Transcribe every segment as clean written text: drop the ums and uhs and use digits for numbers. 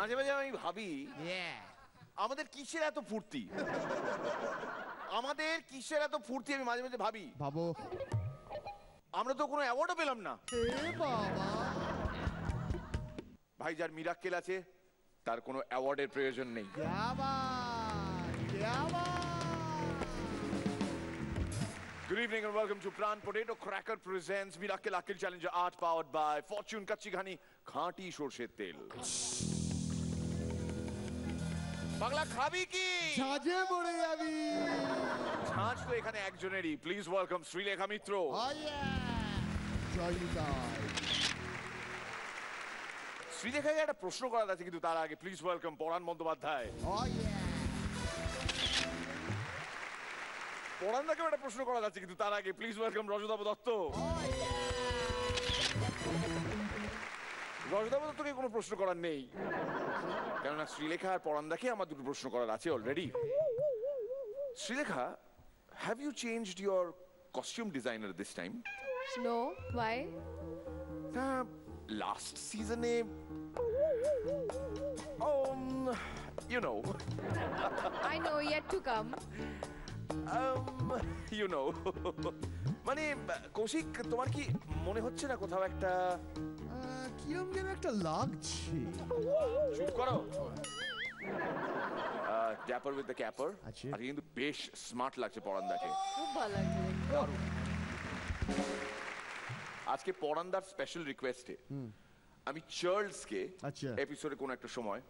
মাঝে মাঝে আমি ভাবি আমাদের কিসের এত ফুর্তি, আমাদের কিসের এত ফুর্তি, আমি মাঝে মাঝে ভাবি। ভাবো আমরা তো কোনো অ্যাওয়ার্ডও পেলাম না। বাবা ভাই, যার মিরাক্কেল আছে তার কোনো অ্যাওয়ার্ডের প্রয়োজন নেই। Good evening and welcome to Pran Potato Cracker presents Miracle Akil Challenger Art powered by Fortune Kacchi Ghani Khati Shorsher Tel. Bangla খাবি কি? ঝাঁঝে পড়ে যাবি। ঝাঁঝ তো এখানে একজনেরই। প্লিজ ওয়েলকাম শ্রীলেখা মিত্র। শ্রীলেখাকে একটা প্রশ্ন করার আছে, কিন্তু তার আগে প্লিজ ওয়েলকাম পরাণ বন্দ্যোপাধ্যায়। পরাণদাকে একটা প্রশ্ন করা যাচ্ছে, কিন্তু তার আগে প্লিজ ওয়েলকাম রজতাভ দত্ত। রজতাভ দত্তকে কোনো প্রশ্ন করার নেই, কেননা শ্রীলেখা আর পরাণদাকে আমার দুটো প্রশ্ন করার আছে already. Sreelekha, have you changed your costume designer this time? No, why? Last season you know. I know, yet to come. You know. মানে কৌশিক, তোমার কি মনে হচ্ছে না কোথাও একটা কিরম যেন একটা লাগছে? চুপ করো। Dapper with the caper. আচ্ছা। আর কিন্তু বেশ স্মার্ট লাগছে পরাণদাকে। খুব ভালো লাগছে। আজকে পরাণদার স্পেশাল রিকোয়েস্টে আমি চার্লসকে আচ্ছা এপিসোডে কোন একটা সময়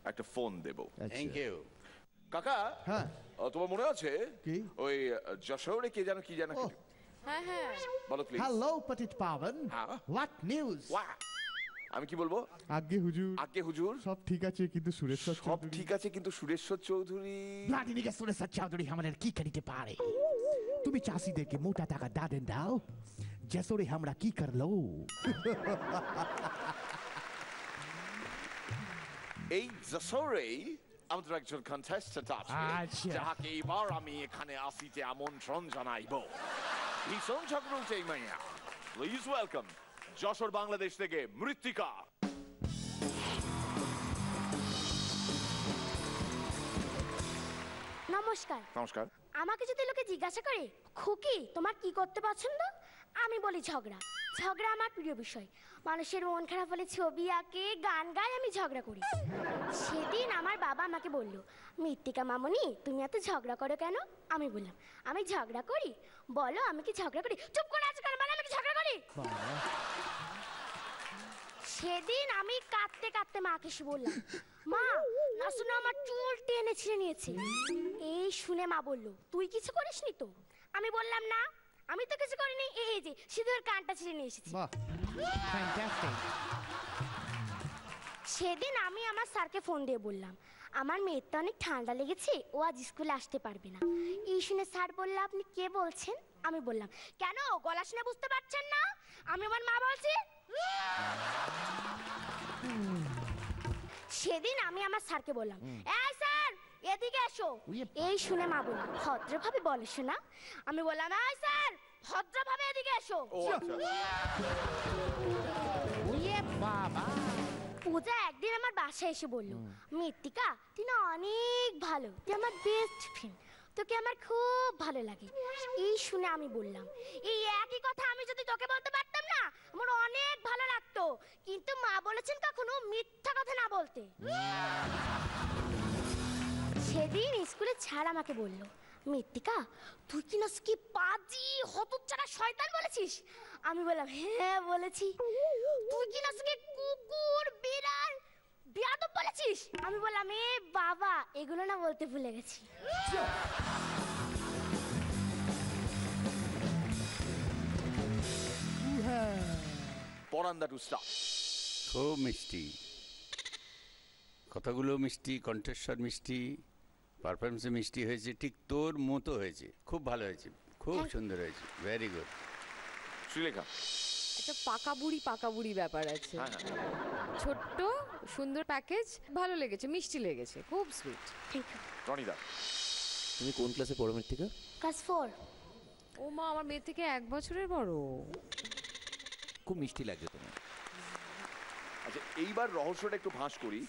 একটা ফোন দেব। থ্যাংক ইউ কাকা। হ্যাঁ, তোমার মনে আছে কি? ওই যশোরে কে জানো কি জানো? হ্যাঁ হ্যাঁ, বলো প্লিজ। হ্যালো পতিত পাবন, হোয়াট নিউজ? আমি কি বলবো? আগে হুজুর, আগে হুজুর সব ঠিক আছে, কিন্তু সুরেশ্বর সব চৌধুরী। ঠিক আছে, কিন্তু সুরেশ্বর চৌধুরী ব্লাডিনিকে সুরেশ্বর চৌধুরী আমাদের কি করিতে পারে? তুমি চাষিদেরকে মোটা টাকা দাদেন দাও, যশোরে আমরা কি করলো? এই যশোরেই আমাদের একজন কন্টেস্টেন্ট আছে, আচ্ছা। যাহাকে এবার আমি এখানে আসিতে আমন্ত্রণ জানাইব। ভীষণ ঝগড়ুটে এই মাইয়া। প্লিজ ওয়েলকাম যশোর বাংলাদেশ থেকে মৃত্তিকা। নমস্কার। নমস্কার। আমাকে যদি লোকে জিজ্ঞাসা করে খুকি তোমার কি করতে পছন্দ, আমি বলি ঝগড়া। ঝগড়া আমার প্রিয় বিষয়। মানুষের মন খারাপ হলে ছবি আঁকে, গান গায়, আমি ঝগড়া করি। সেদিন আমার বাবা আমাকে বলল, মৃত্তিকা মামনি তুমি এত ঝগড়া করো কেন? আমি বললাম আমি ঝগড়া করি? বলো আমি কি ঝগড়া করি? চুপ করে আছো কেন? বলো আমি কি ঝগড়া করি? সেদিন আমি কাঁদতে কাঁদতে মাকে এসে বললাম, মা না শুনে আমার চুল টেনে ছিঁড়ে নিয়েছে। এই শুনে মা বলল, তুই কিছু করিসনি তো? আমি বললাম না, আমি তো কিছু করিনি, এই যে সিঁদুরের কানটা ছিঁড়ে নিয়ে এসেছি। সেদিন আমি আমার স্যারকে ফোন দিয়ে বললাম, আমার মেয়ের তো অনেক ঠান্ডা লেগেছে, ও আজ স্কুলে আসতে পারবে না। এই শুনে স্যার বলল, আপনি কে বলছেন? আমি বললাম, কেন গলা শুনে বুঝতে পারছেন না? আমি আমার মা বলছি। সেদিন আমি আমার স্যারকে বললাম, এই স্যার এদিকে এসো। এই শুনে মা বলল, ভদ্রভাবে বলো শোনা। আমি বললাম, এই স্যার ভদ্রভাবে এদিকে এসো। বাবা পূজা একদিন আমার বাসায় এসে বলল, মৃত্তিকা তুই না অনেক ভালো, তুই আমার বেস্ট ফ্রেন্ড, তোকে আমার খুব ভালো লাগে। এই শুনে আমি বললাম, এই একই কথা আমি যদি তোকে বলতে পারতাম না, আমার অনেক ভালো লাগতো, কিন্তু মা বলেছেন কখনো মিথ্যা কথা না বলতে। সেদিন স্কুলে স্যার আমাকে বলল, মৃত্তিকা তুই কি না কি পাজি হতচ্ছাড়া শয়তান বলেছিস? আমি বললাম, হ্যাঁ বলেছি। তুই কি না কি কুকুর বিড়াল বিয়াদব বলেছিস? আমি বললাম, এ বাবা এগুলো না বলতে ভুলে গেছি। পরাণদা টু স্টার। খুব মিষ্টি, কথাগুলো মিষ্টি, কণ্ঠস্বর মিষ্টি, পারফরমেন্সে মিষ্টি হয়েছে, ঠিক তোর মতো হয়েছে, খুব ভালো হয়েছে, খুব সুন্দর হয়েছে, ভেরি গুড। শ্রীলেখা, একটা পাকা বুড়ি ব্যাপার আছে। ছোট্ট সুন্দর প্যাকেজ, ভালো লেগেছে, মিষ্টি লেগেছে, খুব সুইট। রনিদা, তুমি কোন ক্লাসে পড়ো মৃত্তিকা? ক্লাস 4। ও মা, আমার মেয়ে থেকে 1 বছরের বড়। খুব মিষ্টি লাগছে তোমার। আচ্ছা এইবার রহস্যটা একটু ফাঁস করি।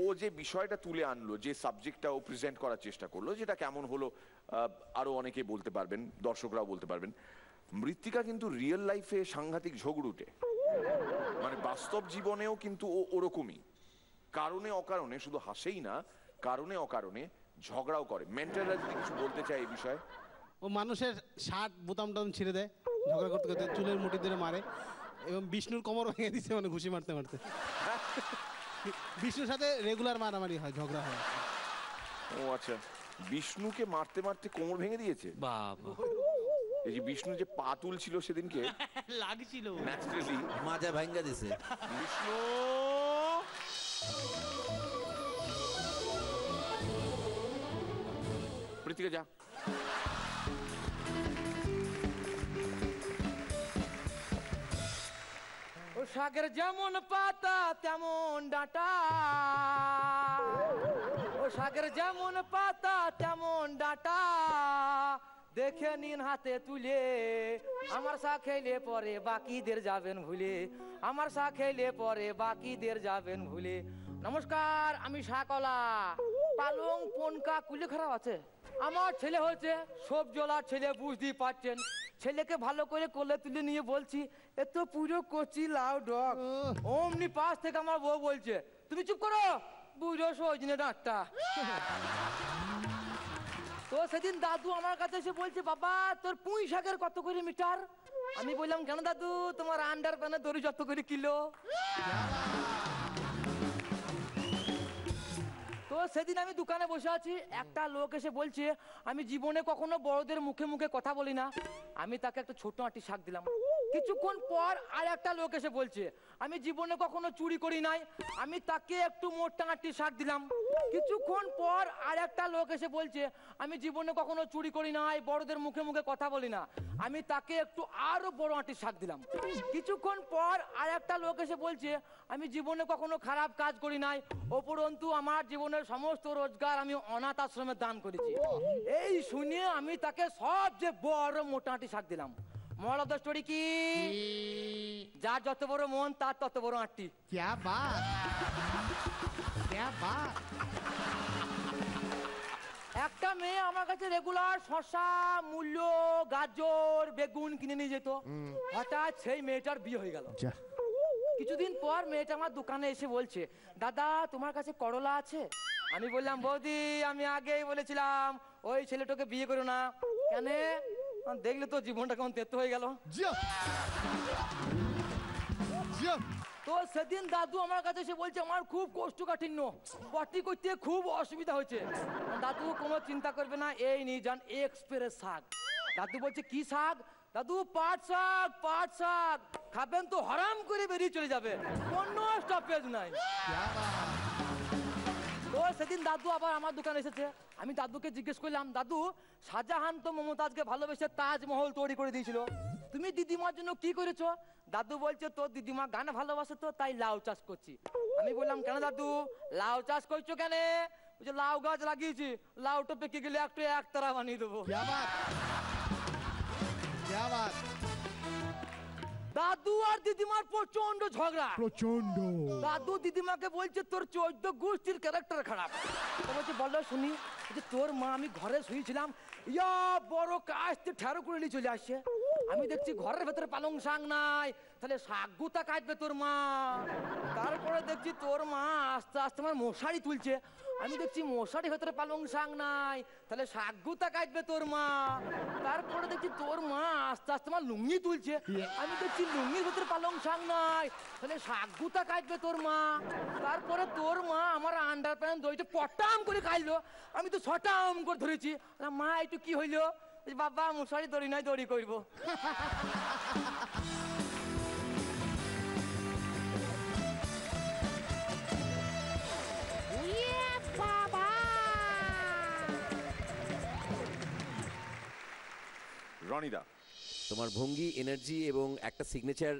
ও যে বিষয়টা তুলে আনলো, যে সাবজেক্টটা ও প্রেজেন্ট করার চেষ্টা করলো, যেটা কেমন হলো আরো অনেকে বলতে পারবেন, দর্শকরাও বলতে পারবেন। মৃত্তিকা কিন্তু রিয়েল লাইফে সাংঘাতিক ঝগড়ুটে, মানে বাস্তব জীবনেও কিন্তু ও ওরকমই, কারণে অকারণে, শুধু হাসেই না, কারণে অকারণে ঝগড়াও করে। মেন্টাররা যদি কিছু বলতে চায় এই বিষয়ে। ও মানুষের শার্ট বোতাম টাম ছিঁড়ে দেয় ঝগড়া করতে করতে, চুলের মুঠি ধরে মারে, এবং বিষ্ণুর কোমর ভেঙে দিচ্ছে মানে ঘুষি মারতে মারতে। বিষ্ণুর সাথে রেগুলার মারামারি হয়, ঝগড়া হয়। ও আচ্ছা, বিষ্ণুকে মারতে মারতে কোমর ভেঙে দিয়েছে? বাবা, এই যে বিষ্ণু যে পা তুলছিল সেদিনকে লাগছিল, ন্যাচারালি মাজা ভাঙ্গা দিছে। বিষ্ণু মৃত্তিকা যা। ও সাগর যেমন পাতা তেমন ডাঁটা, ও সাগর যেমন পাতা তেমন ডাঁটা, দেখে নিন হাতে তুলে, আমার চা খেলে পরে বাকিদের যাবেন ভুলে, আমার চা খেলে পরে বাকিদের যাবেন ভুলে। নমস্কার, আমি শাকলা। পালং পনকা কুলি খারাপ আছে? আমার ছেলে হচ্ছে সবজলার ছেলে, বুঝতেই পারছেন। ছেলেকে ভালো করে কোলে তুলে নিয়ে বলছি, এ তো পুরো কচি লাউ ডগ। অমনি পাশ থেকে আমার বউ বলছে, তুমি চুপ করো, বুঝো সজনে ডাঁটটা। তো সেদিন দাদু আমার কাছে এসে বলছে, বাবা তোর পুঁই শাকের কত করে মিটার? আমি বললাম, কেন দাদু, তোমার আন্ডার প্যানে দড়ি যত করে কিলো। তো সেদিন আমি দোকানে বসে আছি, একটা লোক এসে বলছে, আমি জীবনে কখনো বড়দের মুখে মুখে কথা বলি না। আমি তাকে একটা ছোট আঁটি শাক দিলাম। কিছুক্ষণ পর আর একটা লোক এসে বলছে, আমি জীবনে কখনো চুরি করি নাই। আমি তাকে একটু মোটা আঁটি শাক দিলাম। কিছুক্ষণ পর আর একটা লোক এসে বলছে, আমি জীবনে কখনো চুরি করি নাই, বড়দের মুখে মুখে কথা বলি না। আমি তাকে একটু আরো বড় আঁটি শাক দিলাম। কিছুক্ষণ পর আর একটা লোক এসে বলছে, আমি জীবনে কখনো খারাপ কাজ করি নাই, উপরন্তু আমার জীবনের সমস্ত রোজগার আমি অনাথ আশ্রমে দান করেছি। এই শুনে আমি তাকে সবচেয়ে বড় মোটা আঁটি শাক দিলাম। মোরাল অফ দ্য স্টোরি কি? যার যত বড় মন তার তত বড় আঁটি। क्या बात, क्या बात। একটা মেয়ে আমার কাছে রেগুলার শসা, মূল্য, গাজর, বেগুন কিনে নিয়ে যেত। হঠাৎ সেই মেয়েটার বিয়ে হয়ে গেল। যা, কিছুদিন পর মেয়েটা আমার দোকানে এসে বলছে, দাদা তোমার কাছে করলা আছে? আমি বললাম, বৌদি আমি আগেই বলেছিলাম ওই ছেলেটাকে বিয়ে করো না। কেন? দেখলে তো জীবনটা কেমন তেতো হয়ে গেল। যা, যা। তো সেদিন দাদু আমার কাছে এসে বলছে, আমার খুব কোষ্ঠকাঠিন্য, পটি করতে খুব অসুবিধা হয়েছে। দাদু কোনো চিন্তা করবে না, এই নিয়ে যান এক্সপ্রেস শাক। দাদু বলছে, কি শাক? দাদু পাট শাক, পাট শাক। খাবেন তো হারাম করে বেরিয়ে চলে যাবে, কোনো স্টপেজ নাই। তো সেদিন দাদু আবার আমার দোকানে এসেছে। আমি দাদুকে জিজ্ঞেস করলাম, দাদু শাহজাহান তো মমতাজকে ভালোবেসে তাজমহল তৈরি করে দিয়েছিল, তুমি দিদিমার জন্য কি করেছো? দাদু বলছে, তোর দিদিমা গান ভালোবাসে তো তাই লাউ চাষ করছি। আমি বললাম, কেন দাদু লাউ চাষ করছো কেন? বলছে, লাউ গাছ লাগিয়েছি, লাউটা পেকে গেলে একটু একতারা বানিয়ে দেবো। क्या बात, क्या बात। দাদু আর দিদিমার প্রচন্ড ঝগড়া। প্রচন্ড। দাদু দিদিমাকে বলছে, তোর 14 গোষ্ঠীর ক্যারেক্টার খারাপ। তো বলছে, বলো শুনি। যে তোর মা, আমি ঘরে শুয়েছিলাম, ইয়া বড় কাস্তে ঠেরো করে নিয়ে চলে আসছে। আমি দেখছি ঘরের ভেতরে পালং শাক নাই, তাহলে শাক গুতা কাটবে তোর মা। তারপরে দেখছি তোর মা আস্তে আস্তে আমার মশারি তুলছে। আমি দেখছি মশারি ভেতরে পালং শাক নাই, তাহলে শাক গুতা কাটবে তোর মা। তারপরে দেখছি তোর মা আস্তে আস্তে আমার লুঙ্গি তুলছে। আমি দেখছি লুঙ্গির ভেতরে পালং শাক নাই, তাহলে শাক গুতা কাটবে তোর মা। তারপরে তোর মা আমার আন্ডার প্যান্ট দইটা পটাম করে খাইলো। আমি তো ছটাম করে ধরেছি। মা একটু কি হইলো? বাবা মশারি দড়ি নাই, দড়ি করবো। রনিদা, তোমার ভঙ্গি, এনার্জি এবং একটা সিগনেচার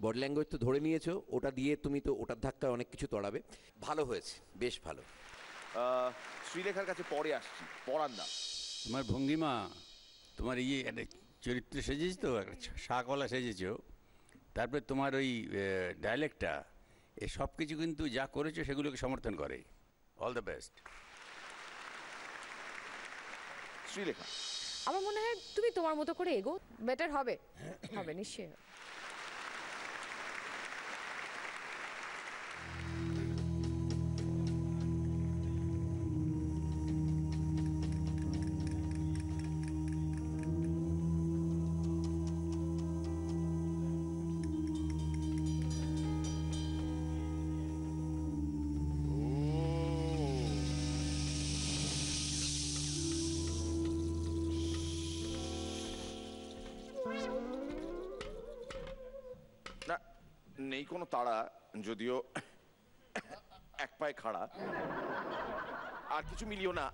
বডি ল্যাঙ্গুয়েজ তো ধরে নিয়েছো, ওটা দিয়ে তুমি তো ওটার ধাক্কায় অনেক কিছু তড়াবে। ভালো হয়েছে, বেশ ভালো। শ্রীলেখার কাছে পরে আসছি। পরান্দা, তোমার ভঙ্গিমা, তোমার একটা চরিত্র সেজেছ তো, একটা শাকওয়ালা সেজেছ, তারপরে তোমার ওই ডায়ালেক্টটা এ সব কিছু কিন্তু যা করেছো সেগুলোকে সমর্থন করে। All the best. শ্রীলেখা, আমার মনে হয় তুমি তোমার মতো করে এগো, বেটার হবে, হবে নিশ্চয়ই হবে। না নেই কোনো তাড়া, যদিও এক পায়ে খাড়া, আর কিছু মিলিও না।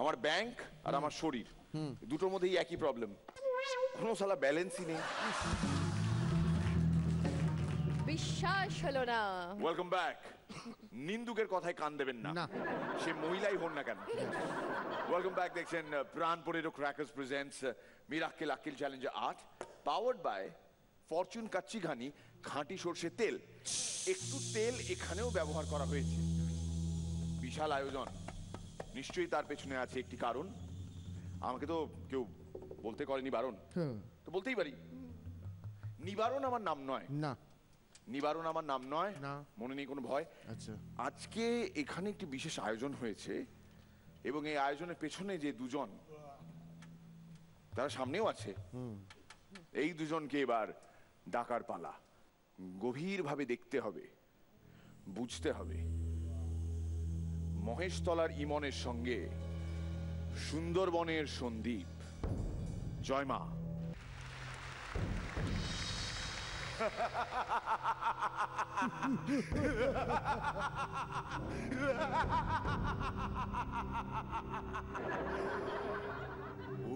আমার ব্যাংক আর আমার শরীর দুটোর মধ্যেই একই প্রবলেম, কোনো সালা ব্যালেন্সই নেই। বিশ্বাস হলো না। Welcome back. নিন্দুকের কথায় কান দেবেন না, সে মহিলাই হন না কেন। Welcome back. দেখছেন Pran potato crackers presents Mirakkel Akkel challenger 8, powered by Fortune Kachchi Ghani খাঁটি সর্ষের তেল। একটু তেল এখানেও ব্যবহার করা হয়েছে। বিশাল আয়োজন, নিশ্চয়ই তার পেছনে আছে একটি কারণ। আমাকে তো কেউ বলতে করেনি বারণ, তো বলতেই পারি। নিবারণ আমার নাম নয়। না, নিবারণ আমার নাম নয়, না। মনে নেই কোনো ভয়। আচ্ছা, আজকে এখানে একটি বিশেষ আয়োজন হয়েছে, এবং এই আয়োজনের পেছনে যে দুজন, তারা সামনেও আছে। এই দুজনকে এবার ডাকার পালা। গভীরভাবে দেখতে হবে, বুঝতে হবে। মহেশতলার ইমনের সঙ্গে সুন্দরবনের সন্দীপ। জয় মা।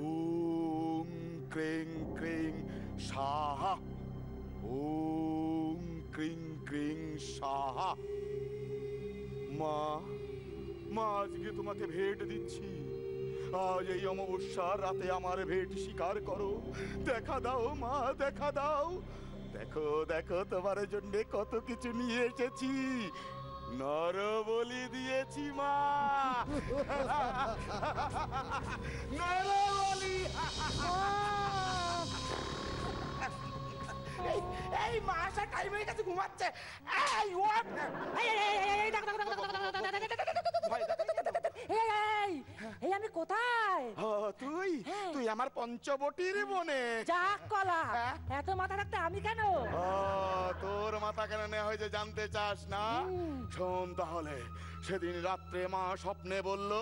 ওম ক্রিং ক্রিং সাহা, ওম ক্রিং ক্রিং সাহা। মা, মা আজকে তোমাকে ভেট দিচ্ছি। আজ এই অমাবস্যার রাতে আমার ভেট স্বীকার করো। দেখা দাও মা, দেখা দাও। দেখো দেখো, তোমার জন্য কত কিছু নিয়ে এসেছি। নর বলি দিয়েছি মা, নর বলি। এই মাসা টাইম হয়ে গেছে, ঘুমাচ্ছে। এই ওঠ, এই দেখো দেখো দেখো এই আমি কোথায়? তুই তুই আমার পঞ্চবটির মনে। যাক কলা, এত মাথা রাখতে আমি কেন? তোর মাথা কেন নেওয়া হয়েছে জানতে চাস না? শোন তাহলে, সেদিন রাত্রে মা স্বপ্নে বলল,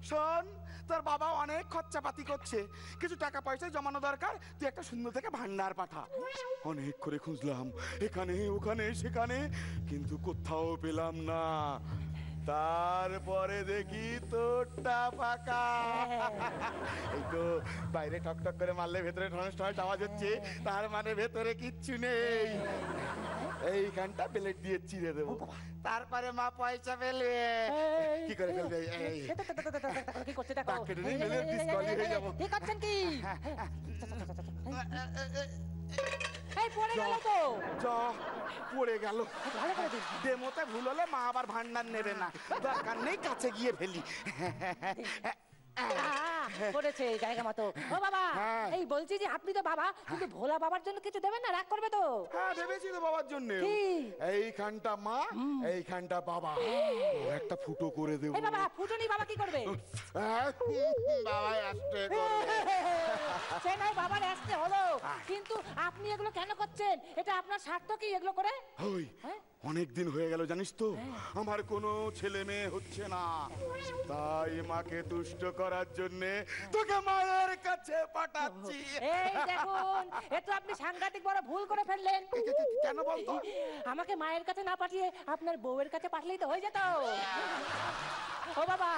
শোন তোর বাবা অনেক খরচাপাতি করছে, কিছু টাকা পয়সা জমানো দরকার, তুই একটা সুন্দর থেকে ভান্ডার পাঠা। অনেক করে খুঁজলাম এখানে ওখানে সেখানে, কিন্তু কোথাও পেলাম না। তারপরে দেখি তোরটা ফাঁকা। এই তো বাইরে টক টক করে মারলে ভেতরে ঠনস ঠনস আওয়াজ হচ্ছে, তার মানে ভেতরে কিচ্ছু নেই। এইখানটা প্লেট দিয়ে চিড়ে দেবো, তারপরে মা পয়সা ফেলবে। কি করে ফেলবে? কি করছে দেখো, কেটে নেই, মেলে ডিসকালি হয়ে যাবো। কি করছেন কি? এই পড়ে গেল তো। যা পড়ে গেল। ভালো করে দিন। ডেমোতে ভুল হলে মা আবার ভান্ডার নেবে না, দরকার নেই, কাছে গিয়ে ফেলি। করেছে জায়গা মতো। ও বাবা, এই বলছি যে আপনি তো বাবা, কিন্তু ভোলা বাবার জন্য কিছু দেবেন না, রাগ করবে তো? হ্যাঁ ভেবেছি তো বাবার জন্য। এইখানটা মা, এইখানটা বাবা, একটা ফুটো করে দেবো। এই বাবা, ফুটো নেই, বাবা কি করবে? বাবা আসতে করবে। সে নয় বাবার আসতে হলো, কিন্তু আপনি এগুলো কেন করছেন? এটা আপনার স্বার্থ কি এগুলো করে? ওই অনেক দিন হয়ে গেল জানিস তো, আমার কোনো ছেলে মেয়ে হচ্ছে না, তাই মাকে তুষ্ট করার জন্য তোকে মায়ের কাছে পাঠাচ্ছি। এই দেখুন, এটা আপনি সাংঘাতিক বড় ভুল করে ফেললেন। কেন বলতো? আমাকে মায়ের কাছে না পাঠিয়ে আপনার বউয়ের কাছে পাঠালেই তো হয়ে যেত। ও বাবা,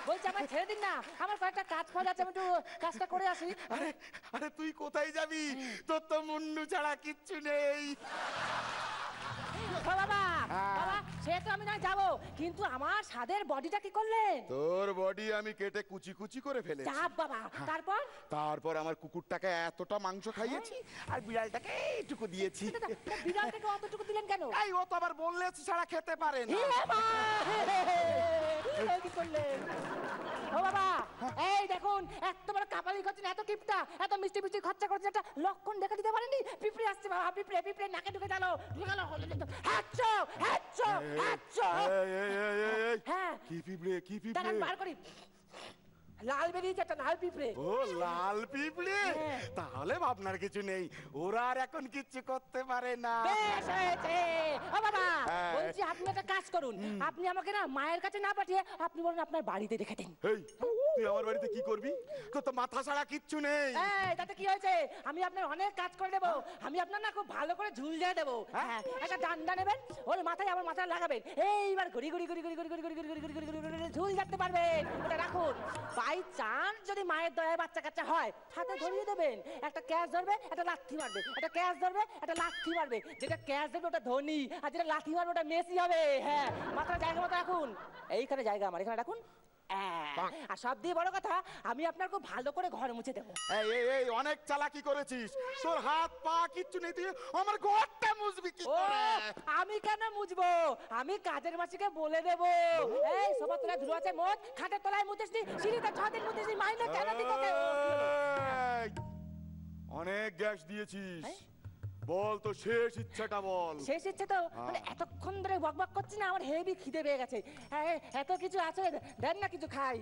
বলছি আমার ছেড়ে দিন না, আমার কয়েকটা কাজ ফাজ আছে, আমি একটু কাজটা করে আসি। আরে আরে তুই কোথায় যাবি? তোর তো মুন্ডু ছাড়া কিচ্ছু নেই। ও বাবা, বাবা সে তো আমি না যাবো, কিন্তু আমার স্বাদের বডিটা কি করলেন? তোর বডি আমি কেটে কুচি কুচি করে ফেলেছি। চাপ বাবা, তারপর? তারপর আমার কুকুরটাকে এতটা মাংস খাইয়েছি আর বিড়ালটাকে এইটুকু দিয়েছি। বিড়ালটাকে অতটুকু দিলেন কেন? এই ও তো আবার বললে ছাড়া খেতে পারে না। কি করলেন? ও বাবা, এই দেখুন, এত বড় কাপালি করছেন, এত কিপটা, এত মিষ্টি মিষ্টি খরচা করছেন, একটা লক্ষণ দেখা দিতে পারেননি? পিঁপড়ে আসছে বাবা, পিঁপড়ে পিঁপড়ে নাকে ঢুকে গেল, হ্যাচ্ছো হ্যাচ্ছো হ্যাচ্ছো। হ্যাঁ, কি পিঁপড়ে কি পিঁপড়ে? দাঁড়ান বার করি। লাল বেরিয়েছে, একটা লাল পিঁপড়ে। ও লাল পিঁপড়ে, তাহলে ভাবনার কিছু নেই, ওরা আর এখন কিচ্ছু করতে পারে না। বেশ হয়েছে। ও বাবা, বলছি আপনি একটা কাজ করুন, আপনি আমাকে না মায়ের কাছে না পাঠিয়ে আপনি বলুন আপনার বাড়িতে রেখে দিন। এই তুই আমার বাড়িতে কি করবি? তোর তো মাথা ছাড়া কিচ্ছু নেই। এই তাতে কি হয়েছে? আমি আপনার অনেক কাজ করে দেবো, আমি আপনার না খুব ভালো করে ঝুল দিয়ে দেবো। হ্যাঁ, একটা ডান্ডা নেবেন, ওর মাথায় আমার মাথায় লাগাবেন, এইবার ঘুরি ঘুরি ঘুরি ঘুরি ঘুরি ঘুরি ঘুরি ঘুরি ঘুরি ঘুরি ঘুরি ঘুরি ঝুল যাতে পারবেন। ওটা রাখুন, বাই চান্স যদি মায়ের দয়ায় বাচ্চা কাচ্চা হয়, হাতে ধরিয়ে দেবেন, একটা ক্যাচ ধরবে, একটা লাথি মারবে, একটা ক্যাচ ধরবে, একটা লাথি মারবে, যেটা ক্যাচ ধরবে ওটা ধোনি, আর যেটা লাথি মারবে ওটা মেসি হবে। হ্যাঁ, মাথার জায়গা মতো রাখুন, এইখানে জায়গা আমার, এখানে রাখুন। আর সব দিয়ে বড় কথা, আমি আপনার খুব ভালো করে ঘর মুছে দেবো। এই এই এই অনেক চালাকি করেছিস, তোর হাত পা কিচ্ছু নেই, তুই আমার ঘরটা মুছবি কি ও, করে? আমি কেন মুছবো? আমি কাজের মাসিকে বলে দেবো, এই সোফার তলায় ধুলো আছে মোট, খাটের তলায় মুতেছি, সিঁড়িতে 6 দিন মুতেছি, মাইনে কেন দিব কে? এই, অনেক গ্যাস দিয়েছিস, বল তো শেষ ইচ্ছাটা বল। শেষ ইচ্ছে তো, মানে এতক্ষণ ধরে বকবক করছি না, আমার হেভি খিদে পেয়ে গেছে। এত কিছু আছে, দেন না কিছু খাই।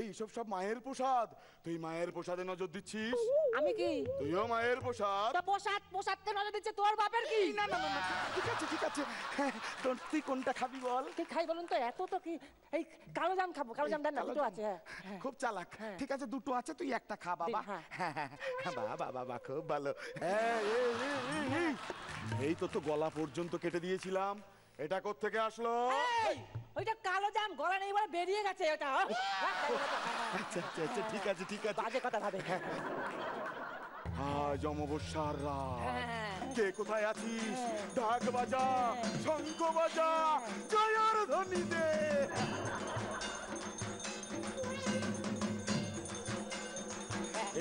এই সব সব মায়ের প্রসাদ, তুই মায়ের প্রসাদে নজর দিচ্ছিস? আমি কি? তুইও মায়ের প্রসাদ। তা প্রসাদ প্রসাদকে নজর দিচ্ছে, তোর বাপের কি? না না না, ঠিক আছে ঠিক আছে, তুই কোনটা খাবি বল? কি খাই বলুন তো, এত তো কি, এই কালো জাম খাবো, কালো জাম দেন না, দুটো আছে। খুব চালাক, ঠিক আছে দুটো আছে, তুই একটা খা বাবা। বাবা বাবা খুব ভালো। এই তো তো গলা পর্যন্ত কেটে দিয়েছিলাম, এটা কোত্থেকে আসলো? ওইটা কালো জাম, গলা নেই বলে বেরিয়ে গেছে ওটা। আচ্ছা আচ্ছা আচ্ছা, ঠিক আছে ঠিক আছে। বাজে কথা ভাবে। আজ অমাবস্যার রাত, কে কোথায় আছিস? ঢাক বাজা, শঙ্খ বাজা, জয়ের ধ্বনি দে।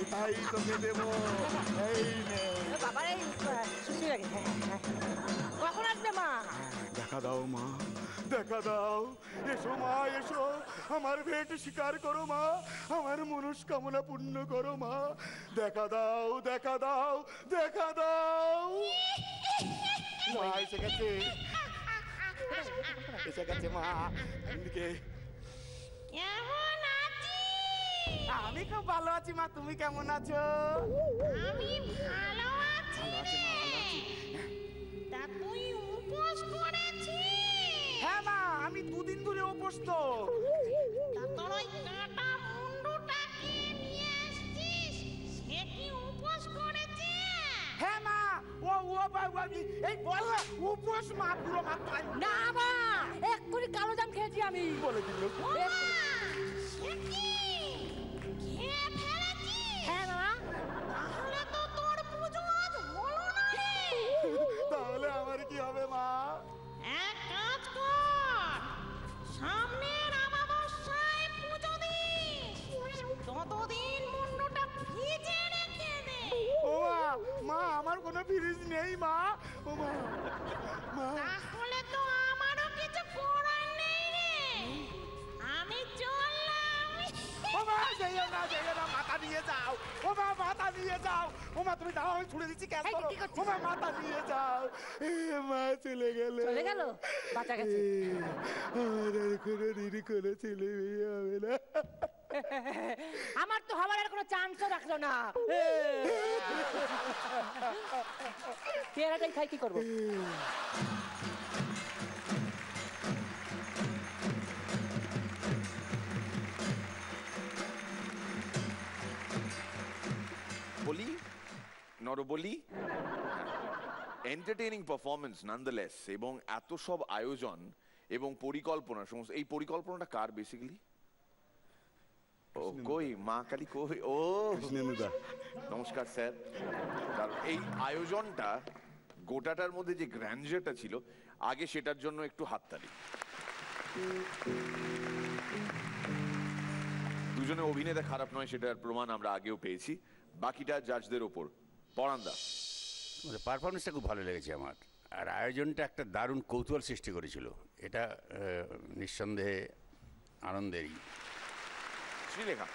এটাই তোকে দেব, এই নে। বাবা, এই সুস্থ লাগে। কখন আসবে মা? দেখা দাও মা, দেখা দাও, এসো মা এসো, আমার ভেট স্বীকার করো মা, আমার মনস্কামনা পূর্ণ করো মা, দেখা দাও দেখা দাও দেখা দাও। মা এসে গেছে, এসে গেছে মা। এদিকে। আমি খুব ভালো আছি মা, তুমি কেমন আছো? আমি ভালো আছি। ভালো আছি মা, ভালো আছি। তা তুই উপোস করেছিস? হ্যাঁ মা, আমি দুদিন ধরে উপোস তো। তা তোর ওই কাটা মুন্ডুটাকে নিয়ে আসছিস, সে কি উপোস করেছে? হ্যাঁ মা, ও এই বল না, উপোস মা, পুরো মাত্রায় না মা, এক্ষুনি কালো জাম খেয়েছি আমি। বলে দিল। সে কি খেয়ে ফেলেছিস? হ্যাঁ মামা। তাহলে তো তোর পুজো আজ হলো না রে। তাহলে আমার কি হবে মা? এক কাজ কর, সামনের অমাবস্যায় পুজো দিস, ততদিন মুন্ডুটা ভিজে রেখে দে। ও মা, মা আমার কোনো ফ্রিজ নেই মা। ও মা, মা। তাহলে তো আমারও কিছু করার নেই রে, আমি চললাম। ও মা, যেও না, মাথা নিয়ে যাও। ও মা, মাথা নিয়ে যাও। ও মা, তুমি দাও, আমি ছুড়ে দিচ্ছি, ক্যাচ এই, করো। কি করছিস? ও মা, মাথা নিয়ে যাও। মা চলে গেল। চলে গেল, বাঁচা গেছে। আমার আর কোনোদিন কোনো ছেলে মেয়ে হবে না। আমার তো হওয়ার আর কোনো চান্সও রাখলো না। পেয়ারাটাই খাই, কি করবো? বলি নরবলি, এন্টারটেইনিং পারফরমেন্স নানদালেস, এবং এত সব আয়োজন এবং পরিকল্পনা, সমস্ত এই পরিকল্পনাটা কার বেসিক্যালি? ও কই মা কালী কই? ও নমস্কার স্যার। কারণ এই আয়োজনটা গোটাটার মধ্যে যে গ্র্যান্ডারটা ছিল, আগে সেটার জন্য একটু হাততালি। দুজনে অভিনেতা খারাপ নয় সেটার প্রমাণ আমরা আগেও পেয়েছি। বাকিটা জাজদের ওপর। পরান্দা, পারফরমেন্সটা খুব ভালো লেগেছে আমার, আর আয়োজনটা একটা দারুণ কৌতূহল সৃষ্টি করেছিল, এটা নিঃসন্দেহে আনন্দেরই। শ্রীলেখা,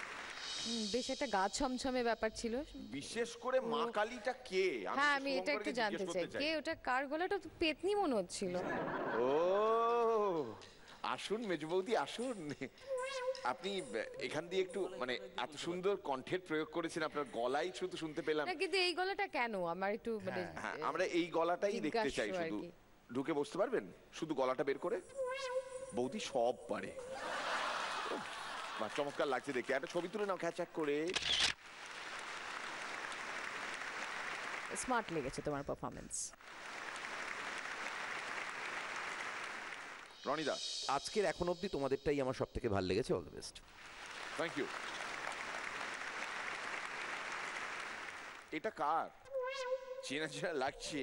বেশ একটা গা ছমছমে ব্যাপার ছিল। বিশেষ করে মা কালীটা কে? হ্যাঁ, আমি এটা একটু জানতে চাই, কে ওটা, কার গলাটা তো পেতনি মনে হচ্ছিল। ও আসুন মেজু বৌদি, আসুন। আপনি এখান দিয়ে একটু মানে এত সুন্দর কণ্ঠের প্রয়োগ করেছেন, আপনার গলাই শুধু শুনতে পেলাম না, কিন্তু এই গলাটা কেন আমার একটু মানে হ্যাঁ, আমরা এই গলাটাই দেখতে চাই। জিজ্ঞাসা আর শুধু কি। ঢুকে বসতে পারবেন শুধু গলাটা বের করে? বৌদি সব পারে। বাহ, চমৎকার লাগছে দেখতে। একটা ছবি তুলে নাও খ্যাচাক করে। স্মার্ট লেগেছে তোমার পারফরম্যান্স। রনিদা, আজকের এখন অবধি তোমাদেরটাই আমার সব থেকে ভালো লেগেছে। All the best. Thank you. এটা কার? চেনা চেনা লাগছে।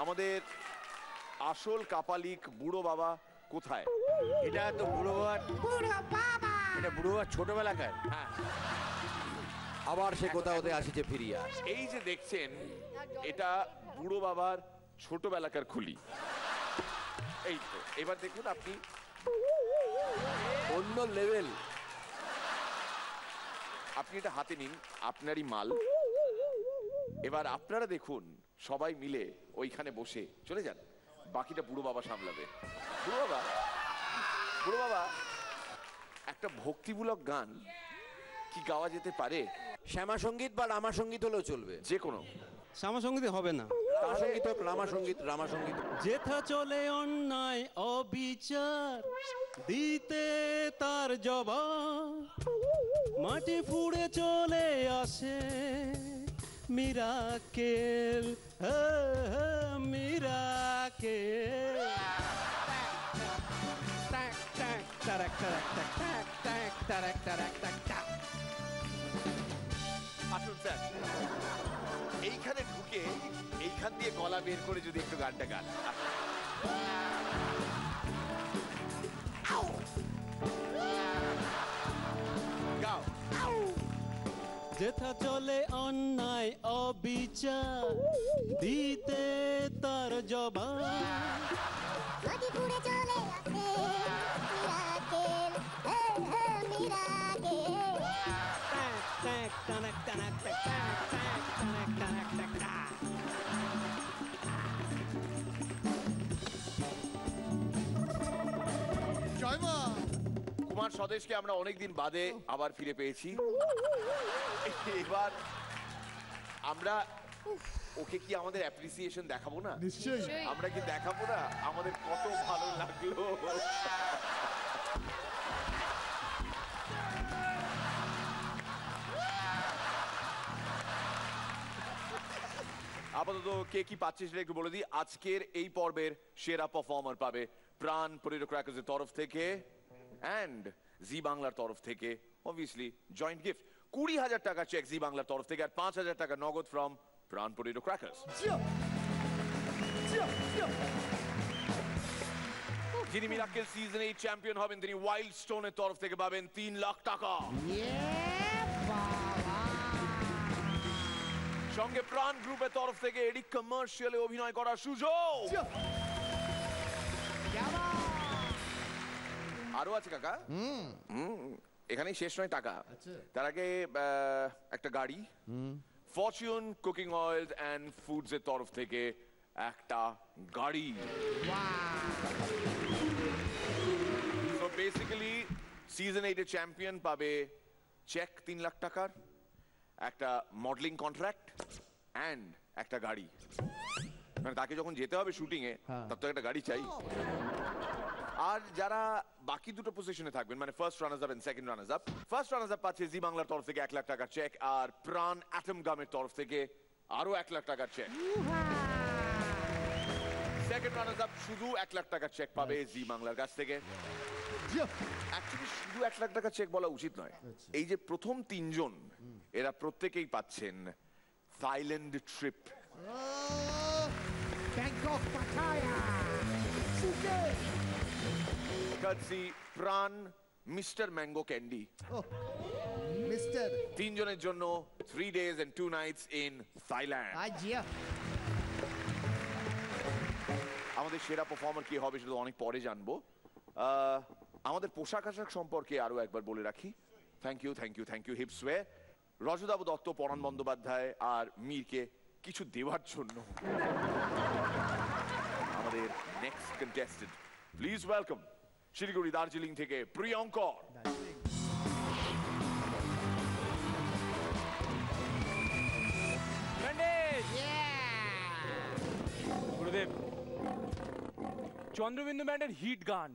আমাদের আসল কাপালিক বুড়ো বাবা কোথায়? এটা তো বুড়ো বাবা, এটা বুড়ো বাবা ছোটবেলাকার। হ্যাঁ, আবার সে কোথাওতে আসিছে ফিরিয়া। এই যে দেখছেন, এটা বুড়ো বাবার ছোটবেলাকার খুলি। এই তো, এবার দেখুন আপনি অন্য লেভেল। আপনি এটা হাতে নিন, আপনারই মাল। এবার আপনারা দেখুন সবাই মিলে ওইখানে বসে চলে যান, বাকিটা বুড়ো বাবা সামলাবে। বুড়ো বাবা, বুড়ো বাবা, একটা ভক্তিমূলক গান কি গাওয়া যেতে পারে? শ্যামা সঙ্গীত বা রামা সঙ্গীত হলেও চলবে। যে কোনো। শ্যামা সঙ্গীতে হবে না, রামা সঙ্গীত হোক, রামা সঙ্গীত, রামা সঙ্গীত। যেথা চলে অন্যায় অবিচার, দিতে তার জবাব, মাটি ফুঁড়ে চলে আসে মিরাকেল, মিরাকেল। আসুন স্যার, এইখানে ঢুকে এইখান দিয়ে গলা বের করে যদি একটু গানটা গান। গাও। যেথা চলে অন্যায় অবিচার, দিতে তার জবাব, মাটি ফুঁড়ে চলে আসে মিরাকেল, কুমার স্বদেশকে আমরা অনেকদিন বাদে আবার ফিরে পেয়েছি। এবার আমরা ওকে কি আমাদের অ্যাপ্রিসিয়েশন দেখাবো না? নিশ্চয়ই। আমরা কি দেখাবো না আমাদের কত ভালো লাগলো? আপাতত কে কি পাচ্ছে সেটা একটু বলে দিই। আজকের এই পর্বের সেরা পারফর্মার পাবে প্রাণ পটেটো ক্র্যাকার্সের তরফ থেকে অ্যান্ড জি বাংলার তরফ থেকে অবভিয়াসলি জয়েন্ট গিফট 20,000 টাকা চেক জি বাংলার তরফ থেকে আর 5,000 টাকা নগদ ফ্রম প্রাণ পটেটো ক্র্যাকার্স। যিনি মিরাকেল সিজন 8 চ্যাম্পিয়ন হবেন তিনি ওয়াইল্ড স্টোনের তরফ থেকে পাবেন 3 লাখ টাকা। সঙ্গে প্রাণ গ্রুপের তরফ থেকে এডি কমার্শিয়ালে অভিনয় করার সুযোগ। আরো আছে কাকা। এখানেই শেষ নয় টাকা। তার আগে একটা গাড়ি Fortune cooking oil and foods এর তরফ থেকে একটা গাড়ি। সো বেসিক্যালি সিজন 8 এর চ্যাম্পিয়ন পাবে চেক 3 লাখ টাকার, একটা মডেলিং কন্ট্রাক্ট অ্যান্ড একটা গাড়ি। মানে তাকে যখন যেতে হবে শুটিং এ তার তো একটা গাড়ি চাই। আর যারা বাকি দুটো পজিশনে থাকবেন মানে first runners up and second runners up, first runners up পাচ্ছে জি বাংলার তরফ থেকে 1 লাখ টাকার চেক আর প্রাণ অ্যাটম গামের তরফ থেকে আরো 1 লাখ টাকার চেক। সেকেন্ড রানার্স আপ শুধু 1 লাখ টাকার চেক পাবে জি বাংলার কাছ থেকে। অ্যাকচুয়ালি শুধু 1 লাখ টাকার চেক বলা উচিত নয়। এই যে প্রথম তিনজন এরা প্রত্যেকেই পাচ্ছেন Thailand trip. Bangkok, Pattaya, Phuket. Courtesy Pran, Mr. Mango Candy. Mister. 3 জনের জন্য 3 days and 2 nights in Thailand. Ajia. আমাদের সেরা পারফর্মার কে হবে সেটা তো অনেক পরে জানবো। আমাদের পোশাক আশাক সম্পর্কে আরো একবার বলে রাখি। থ্যাংক ইউ হিপসওয়ে, রজতাভ দত্ত, পরাণ বন্দ্যোপাধ্যায় আর মীরকে কিছু দেওয়ার জন্য আমাদের next contestant, please welcome Siliguri Darjeeling থেকে প্রিয়ঙ্কর। গুরুদেব, চন্দ্রবিন্দু ব্যান্ডের হিট গান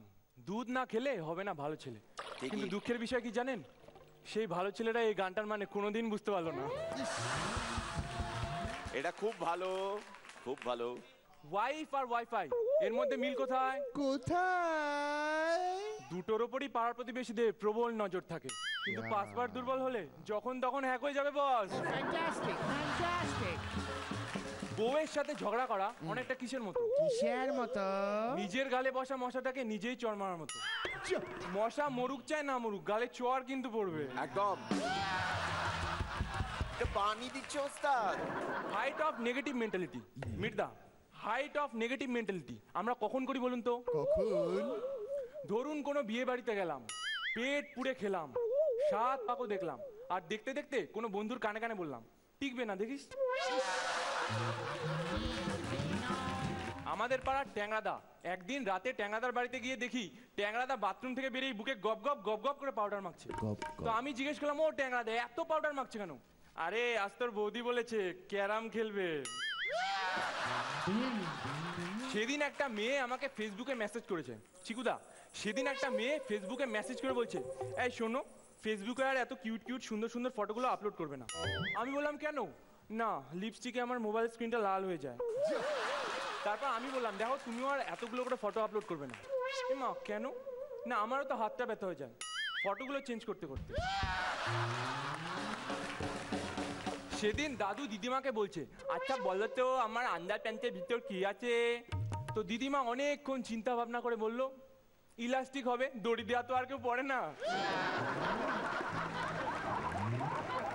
দুধ না খেলে হবে না ভালো ছেলে। কিন্তু দুঃখের বিষয় কি জানেন, সেই ভালো ছেলেরা এই গানটার মানে কোনোদিন বুঝতে পারলো না। এটা খুব ভালো, খুব ভালো। ওয়াইফ আর ওয়াইফাই এর মধ্যে মিল কোথায়? দুটোর ওপরই পাড়ার প্রতিবেশীদের প্রবল নজর থাকে, কিন্তু পাসওয়ার্ড দুর্বল হলে যখন তখন হ্যাক হয়ে যাবে বস। বউয়ের সাথে ঝগড়া করা অনেকটা কিসের মতো? কিসের মতো? নিজের গালে বসা মশাটাকে নিজেই চড় মারার মতো। মশা মরুক চায় না মরুক, গালে চড় কিন্তু পড়বে। একদম পানি দিচ্ছে ওস্তাদ। Height of negative mentality মির্দা, height of negative mentality আমরা কখন করি বলুন তো? কখন? ধরুন কোনো বিয়ে বাড়িতে গেলাম, পেট পুড়ে খেলাম, 7 পাকও দেখলাম, আর দেখতে দেখতে কোনো বন্ধুর কানে কানে বললাম টিকবে না দেখিস। আমাদের পাড়ার ট্যাংরাদা একদিন রাতে ট্যাংরাদার বাড়িতে গিয়ে দেখি ট্যাংরাদা বাথরুম থেকে বেরিয়ে বুকে গপ গপ গপ গপ করে পাউডার মাখছে। তো আমি জিজ্ঞেস করলাম, ও ট্যাংরাদা এত পাউডার মাখছে কেন? আরে আজ তোর বৌদি বলেছে ক্যারাম খেলবে। সেদিন একটা মেয়ে আমাকে ফেসবুকে মেসেজ করেছে, চিকুদা সেদিন একটা মেয়ে ফেসবুকে মেসেজ করে বলছে, এই শোনো ফেসবুকে আর এত কিউট কিউট সুন্দর সুন্দর ফটোগুলো আপলোড করবে না। আমি বললাম কেন? না লিপস্টিকে আমার মোবাইল স্ক্রিনটা লাল হয়ে যায়। তারপর আমি বললাম, দেখো তুমিও আর এতগুলো করে ফটো আপলোড করবে না। মা কেন? না আমারও তো হাতটা ব্যথা হয়ে যায় ফটোগুলো চেঞ্জ করতে করতে। সেদিন দাদু দিদিমাকে বলছে, আচ্ছা বলো তো আমার আন্ডার প্যান্টের ভিতর কি আছে? তো দিদিমা অনেকক্ষণ চিন্তা ভাবনা করে বলল, ইলাস্টিক হবে, দড়ি দেওয়া তো আর কেউ পড়ে না।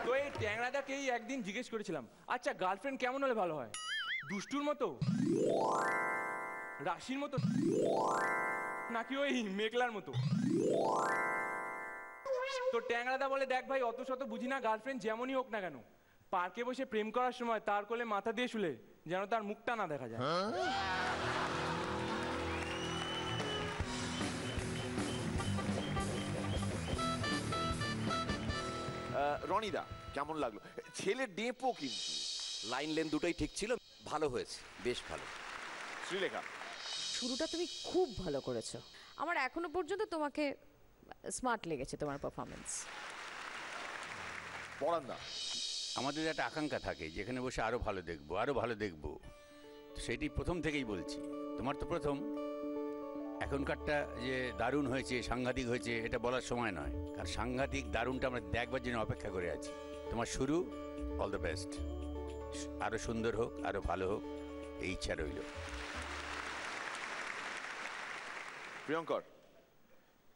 তো এই ট্যাংরাদাকেই একদিন জিজ্ঞেস করেছিলাম, আচ্ছা গার্লফ্রেন্ড কেমন হলে ভালো হয়? দুষ্টুর মতো, রাশির মতো, নাকি ওই মেঘলার মতো? তো ট্যাংরাদা বলে, দেখ ভাই অত শত বুঝি না, গার্লফ্রেন্ড যেমনই হোক না কেন পার্কে বসে প্রেম করার সময় তার কোলে মাথা দিয়ে শুলে যেন তার মুখটা না দেখা যায়। রনিদা কেমন লাগলো? ছেলে ডেপো কিন্তু লাইন লেন দুটোই ঠিক ছিল, ভালো হয়েছে, বেশ ভালো। শ্রীলেখা, শুরুটা তুমি খুব ভালো করেছো, আমার এখনো পর্যন্ত তোমাকে স্মার্ট লেগেছে তোমার পারফরমেন্স। পরান্দা, আমাদের একটা আকাঙ্ক্ষা থাকে যেখানে বসে আরও ভালো দেখবো, আরও ভালো দেখবো, সেটি প্রথম থেকেই বলছি। তোমার তো প্রথম, এখনকারটা যে দারুণ হয়েছে সাংঘাতিক হয়েছে এটা বলার সময় নয়, কারণ সাংঘাতিক দারুণটা আমরা দেখবার জন্য অপেক্ষা করে আছি। তোমার শুরু, অল দ্য বেস্ট, আরও সুন্দর হোক, আরও ভালো হোক, এই ইচ্ছা রইল। Priyankar,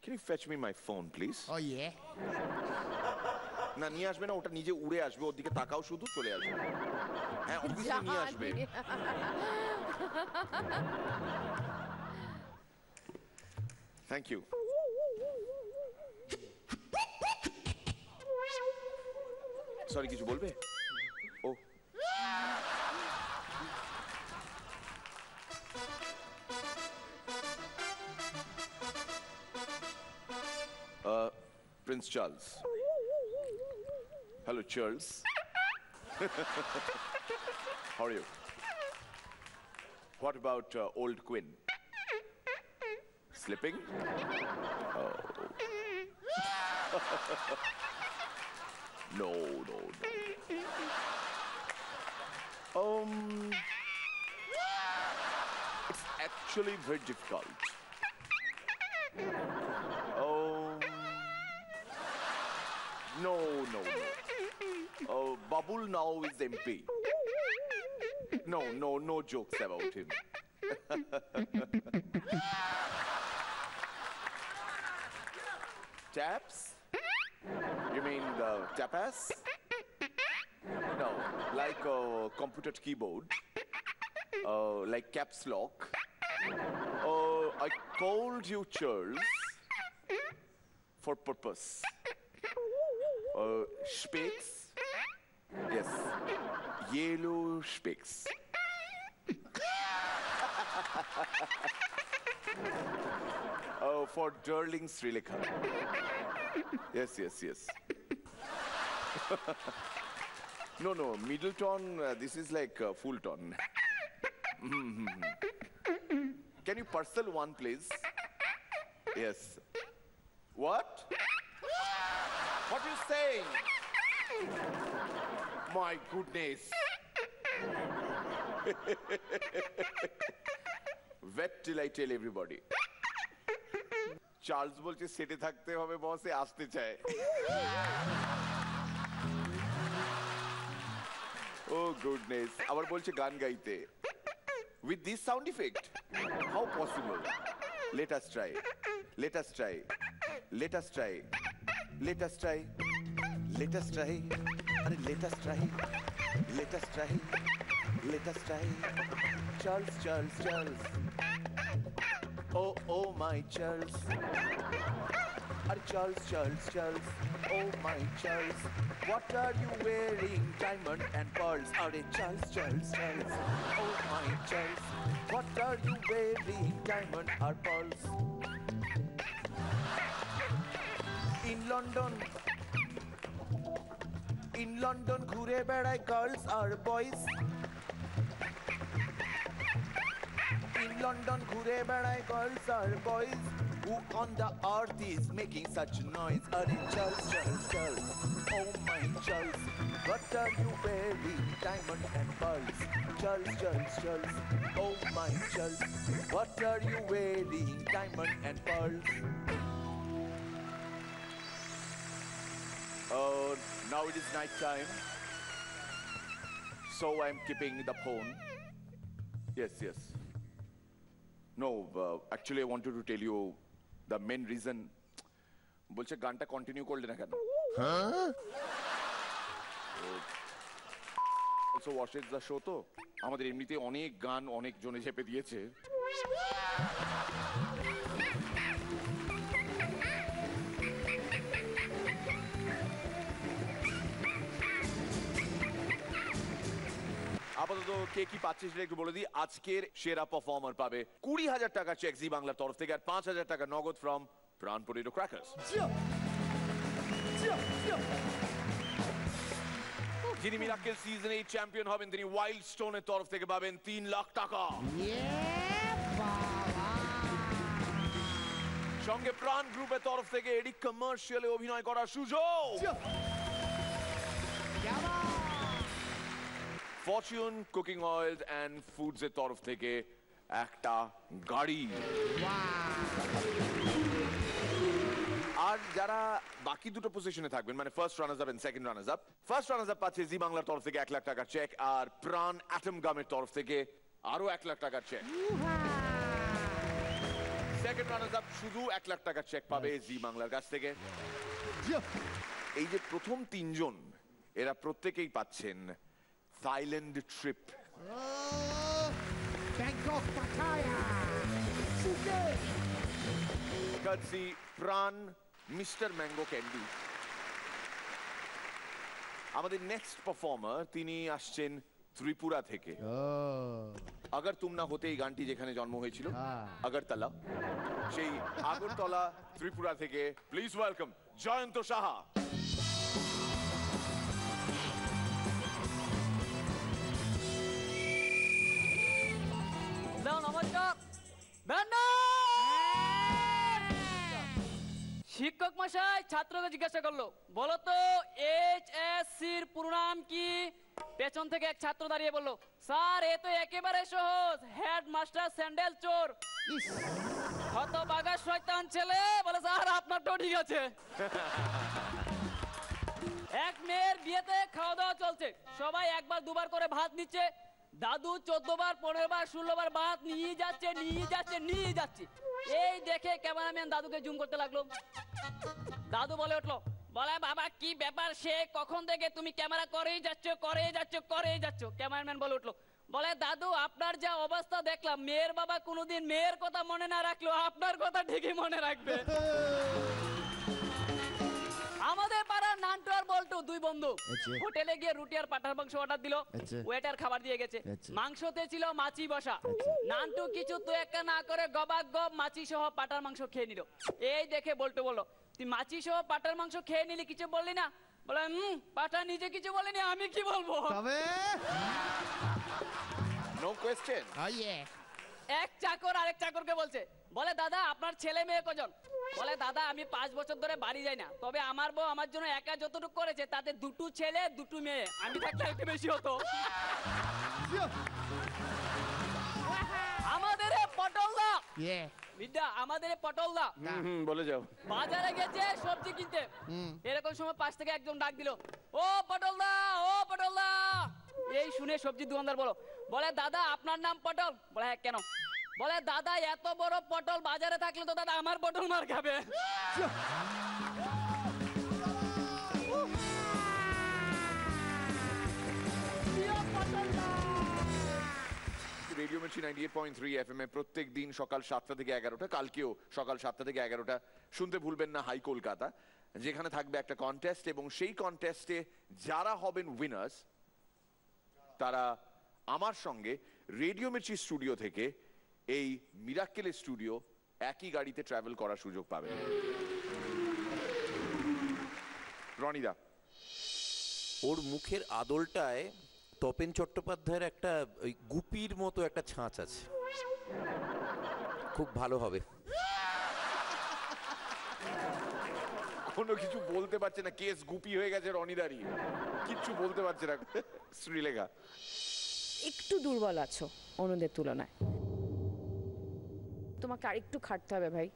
can you fetch me my phone please? Oh yeah. না নিয়ে আসবে না, ওটা নিজে উড়ে আসবে, ওর দিকে তাকাও শুধু, চলে আসবে। হ্যাঁ অবভিয়াসলি নিয়ে আসবে। Thank you. সরি কিছু বলবে? ও Prince Charles. Hello, Charles. How are you? What about old Queen? Slipping? Oh. No. It's actually very difficult. No. Babul now is MP. No jokes about him. Taps? You mean the tapas? No, like a computer keyboard, like caps lock. I called you Charles for purpose. Specs? Yes, yellow specs. For darling Srilekha. Yes. No, Middleton, this is like Fulton. Can you parcel one, please? Yes. What? What are you saying? My goodness. Wait till I tell everybody. Charles বলছে সেটে থাকতে হবে বসে আসতে চায় ও goodness আবার বলছে গান গাইতে with this sound effect how possible let us try let us try let us try let us try let us try अरे let us try let us try let us try Charles Charles Charles oh my Charles अरे Charles Charles Charles oh my Charles what are you wearing diamond and pearls अरे Charles Charles Charles oh my Charles what are you wearing diamond or pearls in London ঘুরে বেড়ায় girls or boys in London ঘুরে বেড়ায় girls or boys who on the earth is making such noise अरे Charles Charles Charles oh my Charles what are you wearing diamond and pearls Charles Charles Charles oh my Charles what are you wearing diamond and pearls now it is night time so I'm keeping the phone yes no actually I wanted to tell you the main reason বলছে গানটা continue করলে না কেন also watches the show তো আমাদের এমনিতে অনেক গান অনেক জনে চেপে দিয়েছে আপাতত কে কি পাচ্ছে সেটা একটু বলে দিই আজকের সেরা পারফর্মার পাবে 20,000 টাকা চেক জি বাংলার তরফ থেকে আর 5,000 টাকা নগদ ফ্রম প্রাণ পটেটো ক্র্যাকার্স যিনি মিরাকেল সিজন 8 চ্যাম্পিয়ন হবেন তিনি ওয়াইল্ড স্টোনের তরফ থেকে পাবেন 3 লাখ টাকা সঙ্গে প্রাণ গ্রুপের তরফ থেকে এডি কমার্শিয়ালে অভিনয় করার সুযোগ Fortune cooking oils and foods এর তরফ থেকে একটা গাড়ি আর যারা বাকি দুটো পজিশনে থাকবেন মানে first runners up and second runners up first runners up পাচ্ছে জি বাংলার তরফ থেকে 1 লাখ টাকার চেক আর প্রাণ অ্যাটম গামের তরফ থেকে আরো 1 লাখ টাকার চেক সেকেন্ড রানার্স আপ শুধু 1 লাখ টাকার চেক পাবে জি বাংলার কাছ থেকে এই যে প্রথম তিনজন এরা প্রত্যেকেই পাচ্ছেন থাইল্যান্ড ট্রিপ ব্যাংকক পাটায়া কাটসি প্রাণ মিস্টার ম্যাঙ্গো ক্যান্ডি আমাদের নেক্সট পারফর্মার তিনি আসছেন ত্রিপুরা থেকে আগর তুম না হতে এই গানটি যেখানে জন্ম হয়েছিল আগরতলা সেই আগরতলা ত্রিপুরা থেকে প্লিজ ওয়েলকাম জয়ন্ত সাহা নমস্কার শিক্ষক মশাই ছাত্রকে জিজ্ঞাসা করলো বলো তো এইচএসসির পুরো নাম কি পেছন থেকে এক ছাত্র দাঁড়িয়ে বললো স্যার এ তো একেবারে সহজ হেডমাস্টার স্যান্ডেল চোর হতভাগা শয়তান ছেলে বলে স্যার আপনারটাও ঠিক আছে এক মেয়ের বিয়েতে খাওয়া দাওয়া চলছে সবাই একবার দুবার করে ভাত নিচ্ছে দাদু 14 বার 15 বার 16 বার ভাত নিয়ে যাচ্ছে। এই দেখে ক্যামেরাম্যান দাদুকে জুম করতে লাগলো। দাদু বলে উঠলো, বলে বাবা কি ব্যাপার, সে কখন থেকে তুমি ক্যামেরা করেই যাচ্ছ। ক্যামেরাম্যান বলে উঠলো, বলে দাদু আপনার যা অবস্থা দেখলাম, মেয়ের বাবা কোনোদিন মেয়ের কথা মনে না রাখলো আপনার কথা ঠিকই মনে রাখবে। আমাদের পাড়ার নান্টু আর বল্টু দুই বন্ধু হোটেলে গিয়ে রুটি আর পাঠার মাংস অর্ডার দিল। ওয়েটার খাবার দিয়ে গেছে, মাংসতে ছিল মাছি বসা। নান্টু কিছু তো একটা না করে গবাক গব মাছি সহ পাঠার মাংস খেয়ে নিল। এই দেখে বল্টু বললো, তুই মাছি সহ পাঠার মাংস খেয়ে নিলি, কিছু বললি না? বলে পাঠা নিজে কিছু বলেনি, আমি কি বলবো? No question. এক চাকর আরেক চাকরকে বলছে, বলে দাদা আপনার ছেলে মেয়ে কজন? বলে দাদা আমি 5 বছর ধরে বাড়ি যাই না, তবে আমার বউ আমার জন্য একা যতটুকু করেছে তাতে 2 ছেলে 2 মেয়ে, আমি থাকলে একটু বেশি হতো। আমাদের পটলদা বিদ্যা, আমাদের পটলদা বলে যাও। বাজারে গেছে সবজি কিনতে, এরকম সময় পাশ থেকে একজন ডাক দিল, ও পটলদা। এই শুনে সবজি দোকানদার বলে দাদা আপনার নাম পটল? বলে হ্যাঁ, কেন? বলে দাদা এত বড় পটল বাজারে থাকলে তো দাদা আমার পটল মার খাবে। রেডিও মির্চি 98.3 FM এ প্রত্যেক দিন সকাল 7টা থেকে 11টা, কালকেও সকাল 7টা থেকে 11টা শুনতে ভুলবেন না হাই কলকাতা, যেখানে থাকবে একটা কন্টেস্ট, এবং সেই কন্টেস্টে যারা হবেন উইনার্স তারা আমার সঙ্গে রেডিও মির্চি স্টুডিও থেকে এই মিরাক্কেলের স্টুডিও একই গাড়িতে ট্রাভেল করার সুযোগ পাবেন। রনিদা, ওর মুখের আদলটায় তপেন চট্টোপাধ্যায়ের একটা ওই গুপির মতো একটা ছাঁচ আছে, খুব ভালো হবে। কোনো কিছু বলতে পারছে না, কেস গুপি হয়ে গেছে রনিদারি, কিচ্ছু বলতে পারছে না। শ্রীলেখা, একটু দুর্বল আছো অন্যদের তুলনায়, তোমাকে আরেকটু খাটতে হবে ভাই।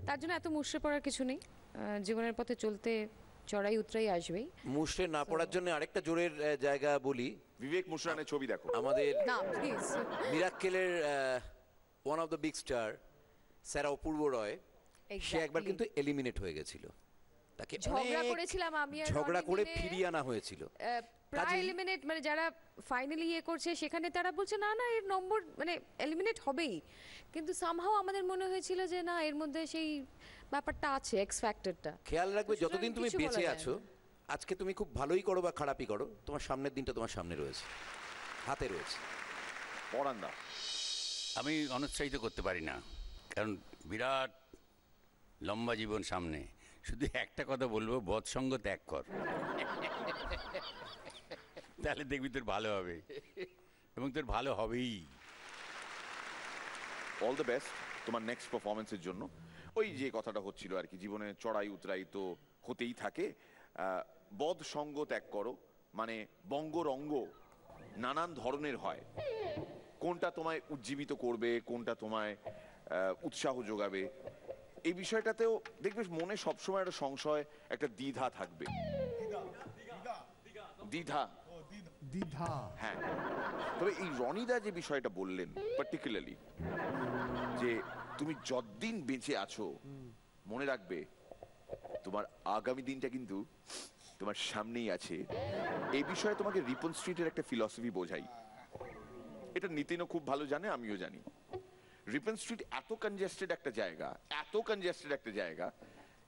তার জন্য এত মুষড়ে পড়ার কিছু নেই, জীবনের পথে চলতে চড়াই উতরাই আসবেই। মুষড়ে না পড়ার জন্য আরেকটা জোরের জায়গা বলি, বিবেক মুশরানের ছবি দেখো। আমাদের না প্লিজ, মিরাক্কেলের one of the big star sir Apurba Roy, সে একবার কিন্তু এলিমিনেট হয়ে গেছিল, তাকে ঝগড়া করেছিলাম আমি আর ঝগড়া করে ফিরিয়ে আনা হয়েছিল। প্রায় এলিমিনেট, মানে যারা ফাইনালি করছে সেখানে তারা বলছে না না এর নম্বর মানে এলিমিনেট হবেই, কিন্তু সামহাও আমাদের মনে হয়েছিল যে না এর মধ্যে সেই ব্যাপারটা আছে, এক্স ফ্যাক্টরটা। খেয়াল রাখবে যতদিন তুমি বেঁচে আছো, আজকে তুমি খুব ভালোই করো বা খারাপই করো, তোমার সামনের দিনটা তোমার সামনে রয়েছে, হাতে রয়েছে। পরান্দা, আমি অনুৎসাহিত করতে পারি না, কারণ বিরাট লম্বা জীবন সামনে। শুধু একটা কথা বলবো, বৎসঙ্গ ত্যাগ কর, তাহলে দেখবি তোর ভালো হবে, এবং তোর ভালো হবেই। অল দ্য বেস্ট তোমার নেক্সট পারফরমেন্সের জন্য। ওই যে কথাটা হচ্ছিল আর কি, জীবনে চড়াই উতরাই তো হতেই থাকে, বদ সঙ্গ ত্যাগ করো, মানে বঙ্গরঙ্গ নানান ধরনের হয়, কোনটা তোমায় উজ্জীবিত করবে, কোনটা তোমায় উৎসাহ যোগাবে, এই বিষয়টাতেও দেখবে মনে সবসময় একটা সংশয়, একটা দ্বিধা থাকবে। দ্বিধা, হ্যাঁ। তবে এই রনিদা যে বিষয়টা বললেন পার্টিকুলারলি, যে তুমি যতদিন বেঁচে আছো মনে রাখবে তোমার আগামী দিনটা কিন্তু তোমার সামনেই আছে, এই বিষয়ে তোমাকে রিপন স্ট্রিটের একটা ফিলসফি বোঝাই। এটা নিতিনও খুব ভালো জানে, আমিও জানি। রিপন স্ট্রিট এত কনজেস্টেড একটা জায়গা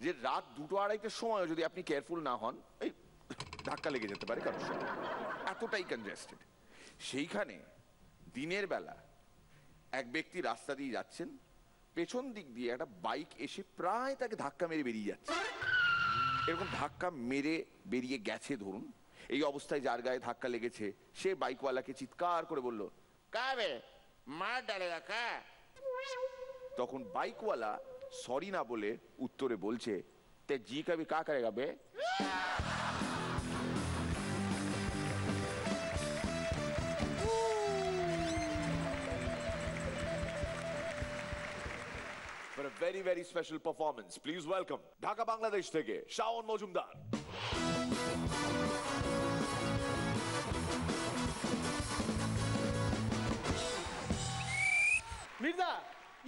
যে রাত 2-2:30টার সময় যদি আপনি কেয়ারফুল না হন, এই ধাক্কা লেগে যেতে পারে কারোর সঙ্গে, এতটাই কনজেস্টেড। সেইখানে দিনের বেলা এক ব্যক্তি রাস্তা দিয়ে যাচ্ছেন, পেছন দিক দিয়ে একটা বাইক এসে প্রায় তাকে ধাক্কা মেরে বেরিয়ে যাচ্ছে। এরকম ধাক্কা মেরে বেরিয়ে গেছে ধরুন, এই অবস্থায় যার গায়ে ধাক্কা লেগেছে সে বাইকওয়ালাকে চিৎকার করে বলল, কাবে মার ডালেগা কা? তখন বাইকওয়ালা সরি না বলে উত্তরে বলছে, তে জি কবি কা করেগা বে? For a very, very special performance, please welcome Dhaka, Bangladesh থেকে শাওন মজুমদার।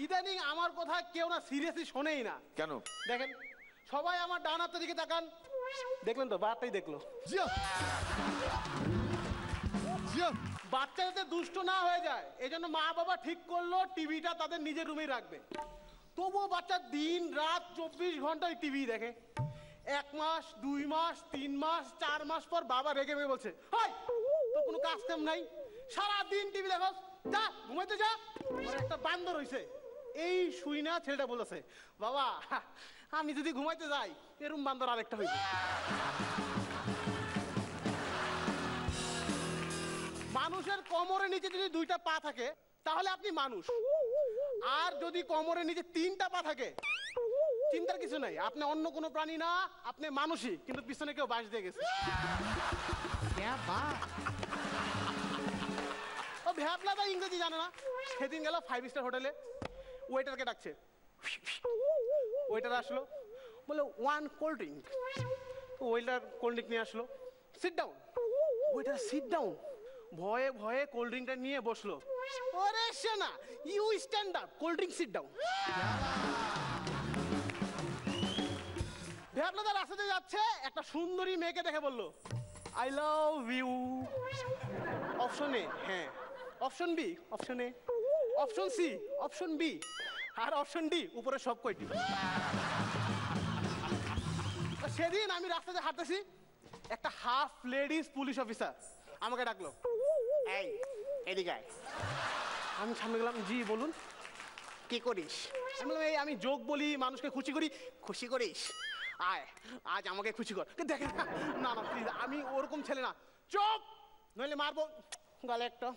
ইদানিং আমার কথা কেউ না সিরিয়াসলি শোনেই না। কেন? দেখেন সবাই আমার ডান হাতের দিকে তাকান, দেখলেন তো বারটাই দেখলো। বাচ্চা যাতে দুষ্ট না হয়ে যায় এই জন্য মা বাবা ঠিক করলো টিভিটা তাদের নিজের রুমেই রাখবে। তবুও বাচ্চা দিন রাত 24 ঘন্টায় টিভি দেখে। 1 মাস 2 মাস 3 মাস 4 মাস পর বাবা রেগে মেগে বলছে, হাই তোর কোনো কাজ কাম নাই, সারাদিন টিভি দেখো, যা ঘুমাইতে যা। আমার একটা বান্দর হইছে। এই শুই না ছেলেটা বলেছে, বাবা আমি যদি ঘুমাইতে যাই এরম বান্দর আরেকটা হইবে। মানুষের কোমরের নিচে যদি 2টা পা থাকে তাহলে আপনি মানুষ, আর যদি কোমরের নিচে 3টা পা থাকে চিন্তার কিছু নাই, আপনি অন্য কোনো প্রাণী না, আপনি মানুষই, কিন্তু পিছনে কেউ বাঁশ দিয়ে গেছে। ও ভ্যাবলা দা ইংরেজি জানে না। সেদিন গেল 5 স্টার হোটেলে, ওয়েটারকে ডাকছে, ওয়েটার আসলো, বলে 1 cold drink. Waiter cold drink নিয়ে আসলো, sit down. Waiter sit down, ভয়ে ভয়ে কোল্ড ড্রিঙ্কটা নিয়ে বসলো। ওরে শোনা, you stand up, cold drink sit down. ভ্যাবলা দা রাস্তাতে যাচ্ছে, একটা সুন্দরী মেয়েকে দেখে বললো, I love you. Option A হ্যাঁ, option B, option A, option C, option B, আর অপশন ডি উপরে সব কয়টি। সেদিন আমি রাস্তাতে হাঁটতেছি, একটা হাফ লেডিস পুলিশ অফিসার আমাকে ডাকলো, এই এদিকে আয়। আমি সামনে গেলাম, জি বলুন কি করিস? আমি বললাম, এই আমি যোগ বলি, মানুষকে খুশি করি। খুশি করিস? আয় আজ আমাকে খুশি কর। দেখে না না প্লিজ, আমি ওরকম ছেলে না। চুপ, নইলে মারবো গালে একটা।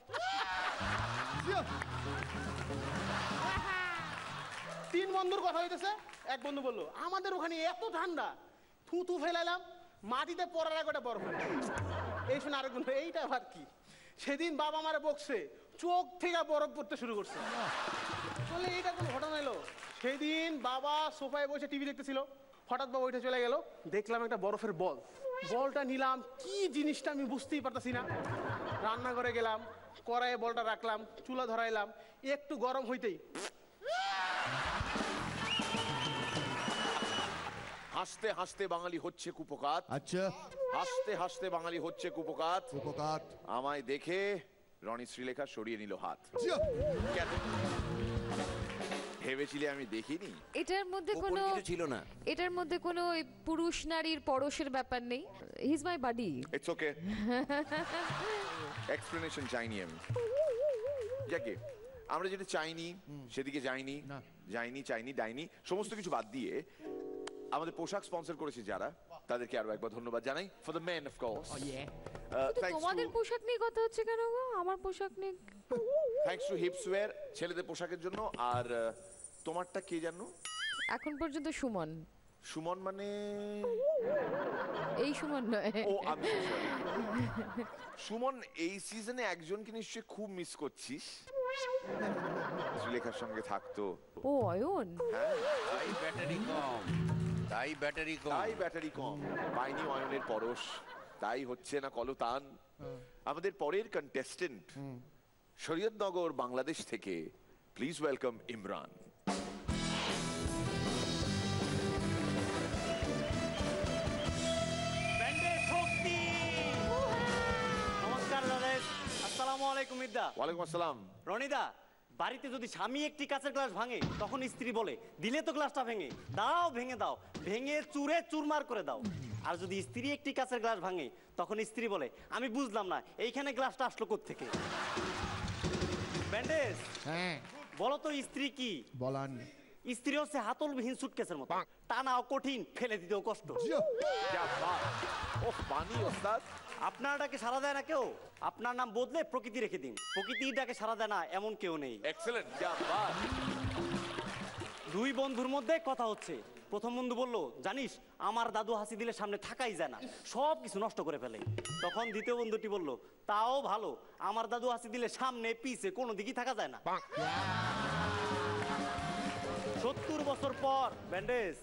3 বন্ধুর কথা হইতেছে। এক বন্ধু বললো, আমাদের ওখানে এত ঠান্ডা, থুতু ফেলাইলাম মাটিতে পড়ার আগে ওটা বরফ। এই শুনে আরেক বন্ধু, এইটা আবার কি? সেদিন বাবা আমারে বকছে, চোখ থেকে বরফ পড়তে শুরু করছে। বলে এইটা কোনো ঘটনা এলো? সেদিন বাবা সোফায় বসে টিভি দেখতেছিল, হঠাৎ বাবা উঠে চলে গেল, দেখলাম একটা বরফের বল। বলটা নিলাম, কি জিনিসটা আমি বুঝতেই পারতাছি না। রান্নাঘরে গেলাম, কড়াইয়ে বলটা রাখলাম, চুলা ধরাইলাম, একটু গরম হইতেই হাসতে হাসতে বাঙালি হচ্ছে কুপকাত। আচ্ছা, হাসতে হাসতে বাঙালি হচ্ছে কুপকাত। উপকার। আমায় দেখে রনি শ্রীলেখা সরিয়ে নিল হাত। কেন? ভেবেছিলে আমি দেখিনি? এটার মধ্যে কোনো ছিল না। এটার মধ্যে কোনো ওই পুরুষ নারীর পরশের ব্যাপার নেই। He is my buddy. It's okay. Explanation চাইনি আমি। যাকে আমরা যেটা চাইনি সেদিকে যাইনি, যাইনি চাইনি ডাইনি সমস্ত কিছু বাদ দিয়ে আমাদের পোশাক স্পন্সর করেছে যারা, তাদেরকে আরো একবার ধন্যবাদ জানাই। For the men of course. তোমাদের পোশাক নিয়ে কথা হচ্ছে কেন গো? আমার পোশাক নিয়ে। থ্যাঙ্কস টু হিপসওয়্যার ছেলেদের পোশাকের জন্য। আর তোমারটা কে জানো? এখন পর্যন্ত সুমন। সুমন মানে? এই সুমন নয়। ও আমি সরি। সুমন, এই সিজনে একজনকে নিশ্চয়ই খুব মিস করছিস। শ্রীলেখার সঙ্গে থাকতো। ও অয়ন। হ্যাঁ, তাই ব্যাটারি কম, তাই ব্যাটারি কম, তাই ব্যাটারি কম। পাইনি অয়নের পরশ, তাই হচ্ছে না কলতান। আমাদের পরের কন্টেস্টেন্ট শরীয়তনগর বাংলাদেশ থেকে, প্লিজ ওয়েলকাম ইমরান। নমস্কার নরেশ, আসসালামু আলাইকুম ইদ্দা। ওয়ালাইকুম আসসালাম। রনিদা, বাড়িতে যদি স্বামী একটি কাঁচের গ্লাস ভাঙে তখন স্ত্রী বলে, দিলে তো গ্লাসটা ভেঙে দাও, ভেঙে দাও, ভেঙে চুরে চুরমার করে দাও। আর যদি স্ত্রী একটি কাঁচের গ্লাস ভাঙে তখন স্ত্রী বলে, আমি বুঝলাম না এইখানে গ্লাসটা আসলো কোত্থেকে। ব্যান্ডেজ, হ্যাঁ বলো তো স্ত্রী কি? বলান। স্ত্রী হচ্ছে হাতলবিহীন সুটকেসের মতো, টানাও কঠিন, ফেলে দিতেও কষ্ট। পানি ওস্তাদ। আপনার ডাকে সারা দেয় না কেউ, আপনার নাম বদলে প্রকৃতি রেখে দিন। প্রকৃতির ডাকে সারা দেয় না এমন কেউ নেই। এক্সেলেন্ট, क्या बात। 2 বন্ধুর মধ্যে কথা হচ্ছে। প্রথম বন্ধু বলল, জানিস আমার দাদু হাসি দিলে সামনে থাকাই যায় না, সব কিছু নষ্ট করে ফেলে। তখন দ্বিতীয় বন্ধুটি বলল, তাও ভালো, আমার দাদু হাসি দিলে সামনে পিছে কোনো দিকেই থাকা যায় না। 70 বছর পর ব্যান্ডেজ,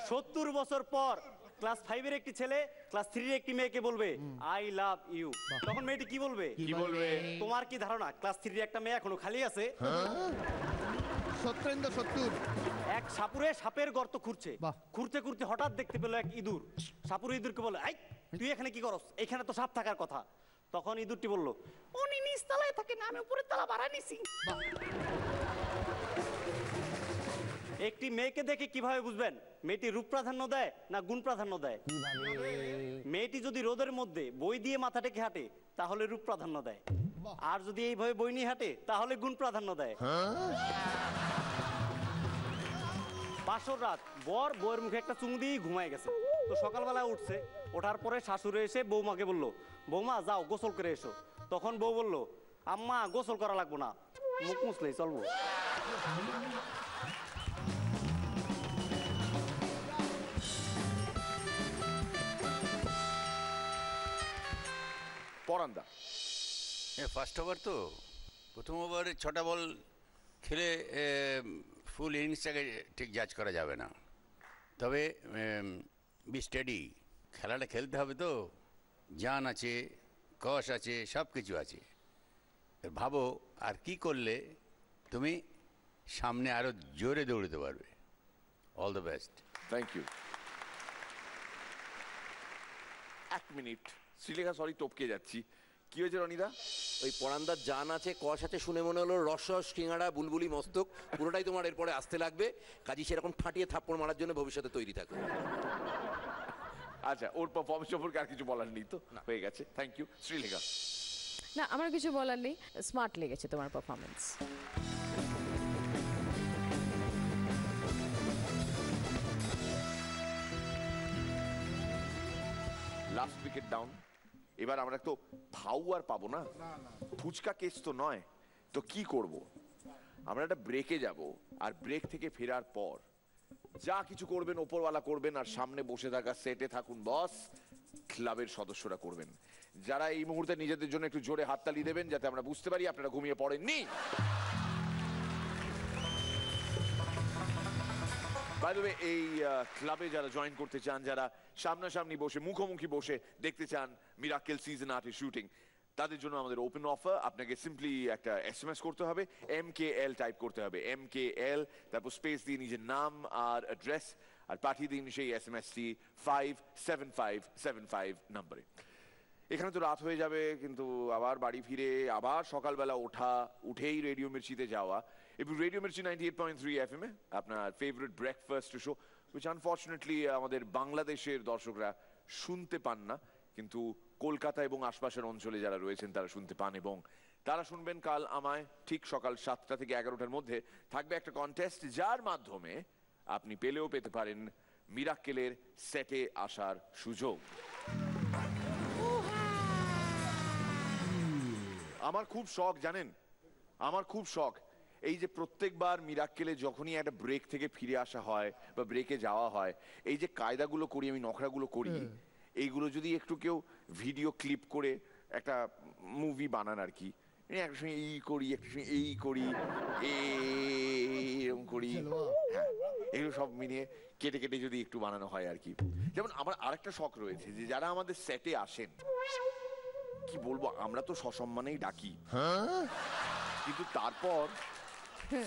70 বছর পর ক্লাস 5 এর একটি ছেলে ক্লাস 3 এর একটি মেয়েকে বলবে আই লাভ ইউ, তখন মেয়েটি কি বলবে? কি বলবে? তোমার কি ধারণা ক্লাস 3 এর একটা মেয়ে এখনো খালি আছে? সত্যেন্দ্র সত্তর। এক সাপুরে সাপের গর্ত খুঁড়ছে, খুঁড়তে খুঁড়তে হঠাৎ দেখতে পেল এক ইঁদুর। সাপুরে ইঁদুরকে বলে, আই তুই এখানে কি করস? এখানে তো সাপ থাকার কথা। তখন ইঁদুরটি বলল, উনি নিচ তলায় থাকেন, আমি উপরের তলা ভাড়া নিছি। একটি মেয়েকে দেখে কিভাবে বুঝবেন মেয়েটি রূপ প্রাধান্য দেয় না গুণ প্রাধান্য দেয়? মেয়েটি যদি রোদের মধ্যে বই দিয়ে মাথা টেকে হাঁটে তাহলে রূপ প্রাধান্য দেয়, আর যদি এইভাবে বই নিয়ে হাঁটে তাহলে গুণ প্রাধান্য দেয়। বাসর রাত, বর বউয়ের মুখে একটা চুমু দিয়ে ঘুমায় গেছে। তো সকালবেলা উঠছে, ওঠার পরে শাশুড়ি এসে বৌমাকে বলল, বৌমা যাও গোসল করে এসো। তখন বউ বলল, আম্মা গোসল করা লাগবো না, মুখ মুছলেই চলবো। পরান্দা ফার্স্ট ওভার তো, প্রথম ওভারে 6টা বল খেলে ফুল ইনিংসটাকে ঠিক জাজ করা যাবে না, তবে বি স্টেডি, খেলাটা খেলতে হবে তো, জান আছে, কষ আছে, সব কিছু আছে। ভাবো আর কি করলে তুমি সামনে আরো জোরে দৌড়তে পারবে। All the best. Thank you. 1 মিনিট, শ্রীলেখা সরি টপকে যাচ্ছি, কি হয়েছে রনিদা? ওই পরান্দার জান আছে, কষ আছে শুনে মনে হলো রস সিঙ্গাড়া বুলবুলি মস্তক পুরোটাই তোমার এরপরে আসতে লাগবে। কাজী সেরকম ঠাটিয়ে থাপ্পড় মারার জন্য ভবিষ্যতে তৈরি থাকো। আচ্ছা, ওর পারফরমেন্স সম্পর্কে আর কিছু বলার নেই তো? হয়ে গেছে, থ্যাংক ইউ। শ্রীলেখা? না, আমার কিছু বলার নেই, স্মার্ট লেগেছে তোমার পারফরমেন্স। লাস্ট উইকেট ডাউন, এবার আমরা তো ভাউ আর পাবো না, ফুচকা কেস তো নয়, তো কি করব? আমরা একটা ব্রেকে যাব, আর ব্রেক থেকে ফেরার পর যা কিছু করবেন ওপরওয়ালা করবেন, আর সামনে বসে থাকা সেটে থাকুন বস, ক্লাবের সদস্যরা করবেন। যারা এই মুহূর্তে নিজেদের জন্য একটু জোরে হাততালি দেবেন যাতে আমরা বুঝতে পারি আপনারা ঘুমিয়ে পড়েননি। বাই দ্য ওয়ে, এই ক্লাবে যারা জয়েন করতে চান, যারা সামনাসামনি বসে মুখোমুখি বসে দেখতে চান মিরাকেল সিজন 8 এর শুটিং, তাদের জন্য আমাদের ওপেন অফার। আপনাকে সিম্পলি একটা SMS করতে হবে, MKL টাইপ করতে হবে, MKL, তারপর স্পেস দিয়ে নিজের নাম আর অ্যাড্রেস, আর পাঠিয়ে দিন সেই SMS-টি 57575 নম্বরে। এখানে তো রাত হয়ে যাবে, কিন্তু আবার বাড়ি ফিরে আবার সকালবেলা ওঠা, উঠেই রেডিও মির্চিতে যাওয়া। এবং রেডিও মির্চি 98.3 FM এ আপনার favourite breakfast show, which unfortunately আমাদের বাংলাদেশের দর্শকরা শুনতে পান না, কিন্তু কলকাতা এবং আশপাশের অঞ্চলে যারা রয়েছেন তারা শুনতে পান, এবং তারা শুনবেন কাল আমায় ঠিক সকাল 7টা থেকে 11টার মধ্যে। থাকবে একটা কন্টেস্ট, যার মাধ্যমে আপনি পেলেও পেতে পারেন মিরাক্কেলের সেটে আসার সুযোগ। আমার খুব শখ, জানেন, আমার খুব শখ এই যে প্রত্যেকবার মিরাক্কেলে যখনই একটা ব্রেক থেকে ফিরে আসা হয় বা ব্রেকে যাওয়া হয়, এই যে কায়দাগুলো করি আমি, নখরাগুলো করি, এইগুলো যদি একটু কেউ ভিডিও ক্লিপ করে একটা মুভি বানান আর কি, একটা সময় এই করি, একটা সময় এই করি, এরকম করি, হ্যাঁ, এগুলো সব মিলিয়ে কেটে কেটে যদি একটু বানানো হয় আর কি। যেমন আমার আরেকটা শখ রয়েছে যে যারা আমাদের সেটে আসেন, কি বলবো, আমরা তো সসম্মানেই ডাকি, কিন্তু তারপর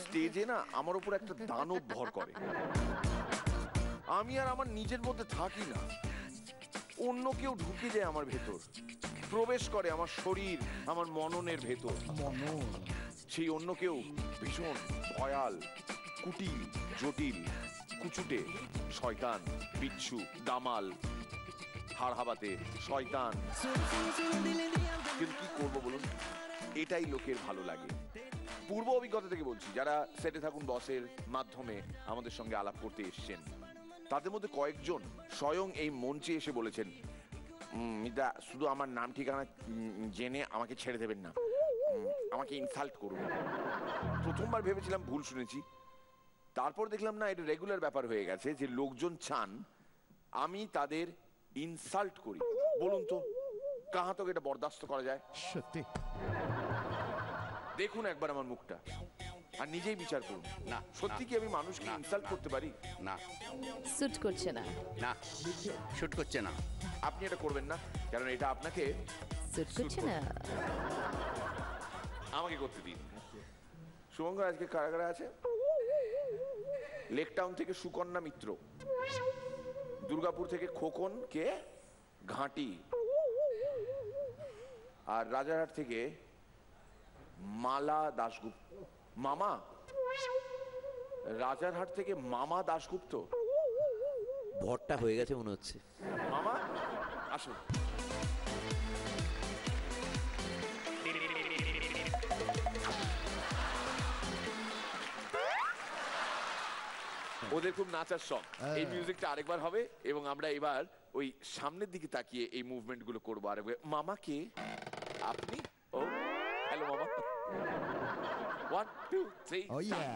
স্টেজে না আমার উপর একটা দানব ভর করে, আমি আর আমার নিজের মধ্যে থাকি না, অন্য কেউ ঢুকে যায় আমার ভেতর, প্রবেশ করে আমার শরীর, আমার মননের ভেতর। সেই অন্য কেউ ভীষণ ভয়াল, কুটিল, জটিল, কুচুটে, শয়তান, বিচ্ছু, দামাল, হাড়হাবাতে, শয়তান। কিন্তু কি করবো বলুন, এটাই লোকের ভালো লাগে। পূর্ব অভিজ্ঞতা থেকে বলছি, যারা সেটে থাকুন বসের মাধ্যমে আমাদের সঙ্গে আলাপ করতে এসছেন, তাদের মধ্যে কয়েকজন স্বয়ং এই মঞ্চে এসে বলেছেন, মিদা শুধু আমার নাম ঠিকানা জেনে আমাকে ছেড়ে দেবেন না, আমাকে ইনসাল্ট করুন। প্রথমবার ভেবেছিলাম ভুল শুনেছি, তারপর দেখলাম না, এটা রেগুলার ব্যাপার হয়ে গেছে যে লোকজন চান আমি তাদের ইনসাল্ট করি। বলুন তো কাহা তোকে এটা বরদাস্ত করা যায়? সত্যি দেখুন একবার আমার মুখটা, আর নিজেই বিচার করুন। না, সত্যি না, কি আমি মানুষকে না, ইনসাল্ট না। করতে পারি? না স্যুট করছে না। না শুট করছে না। আপনি এটা করবেন না, কারণ এটা আপনাকে স্যুট করছে না। আমাকে করতে দিন। শুভঙ্কর আজকে কারা কারা আছে? লেক টাউন থেকে সুকন্যা মিত্র, দুর্গাপুর থেকে খোকন কে ঘাঁটি, আর রাজারহাট থেকে মালা দাশগুপ্ত। মামা, রাজারহাট থেকে মামা দাশগুপ্ত। ভরটা হয়ে গেছে মনে হচ্ছে। মামা আসুন। ওদের খুব নাচার শখ। এই মিউজিকটা আরেকবার হবে এবং আমরা এবার ওই সামনের দিকে তাকিয়ে এই মুভমেন্ট গুলো করবো আরেকবার। মামা কে? আপনি? ও হ্যালো মামা। 1 2 3 Oh yeah.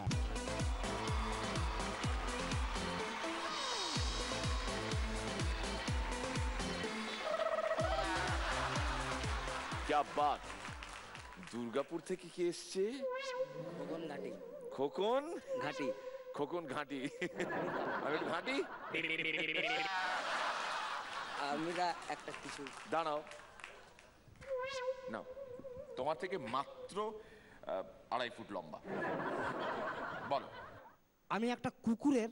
क्या बात। দুর্গাপুর থেকে কি এসছে? খোকন ঘাটি খোকন ঘাটি খোকন ঘাটি। আমি একটু ঘাটি। আমরা একটা কিছু দাঁড়াও, নাও, তোমার থেকে মাত্র 2.5 ফুট লম্বা। বলো। আমি একটা কুকুরের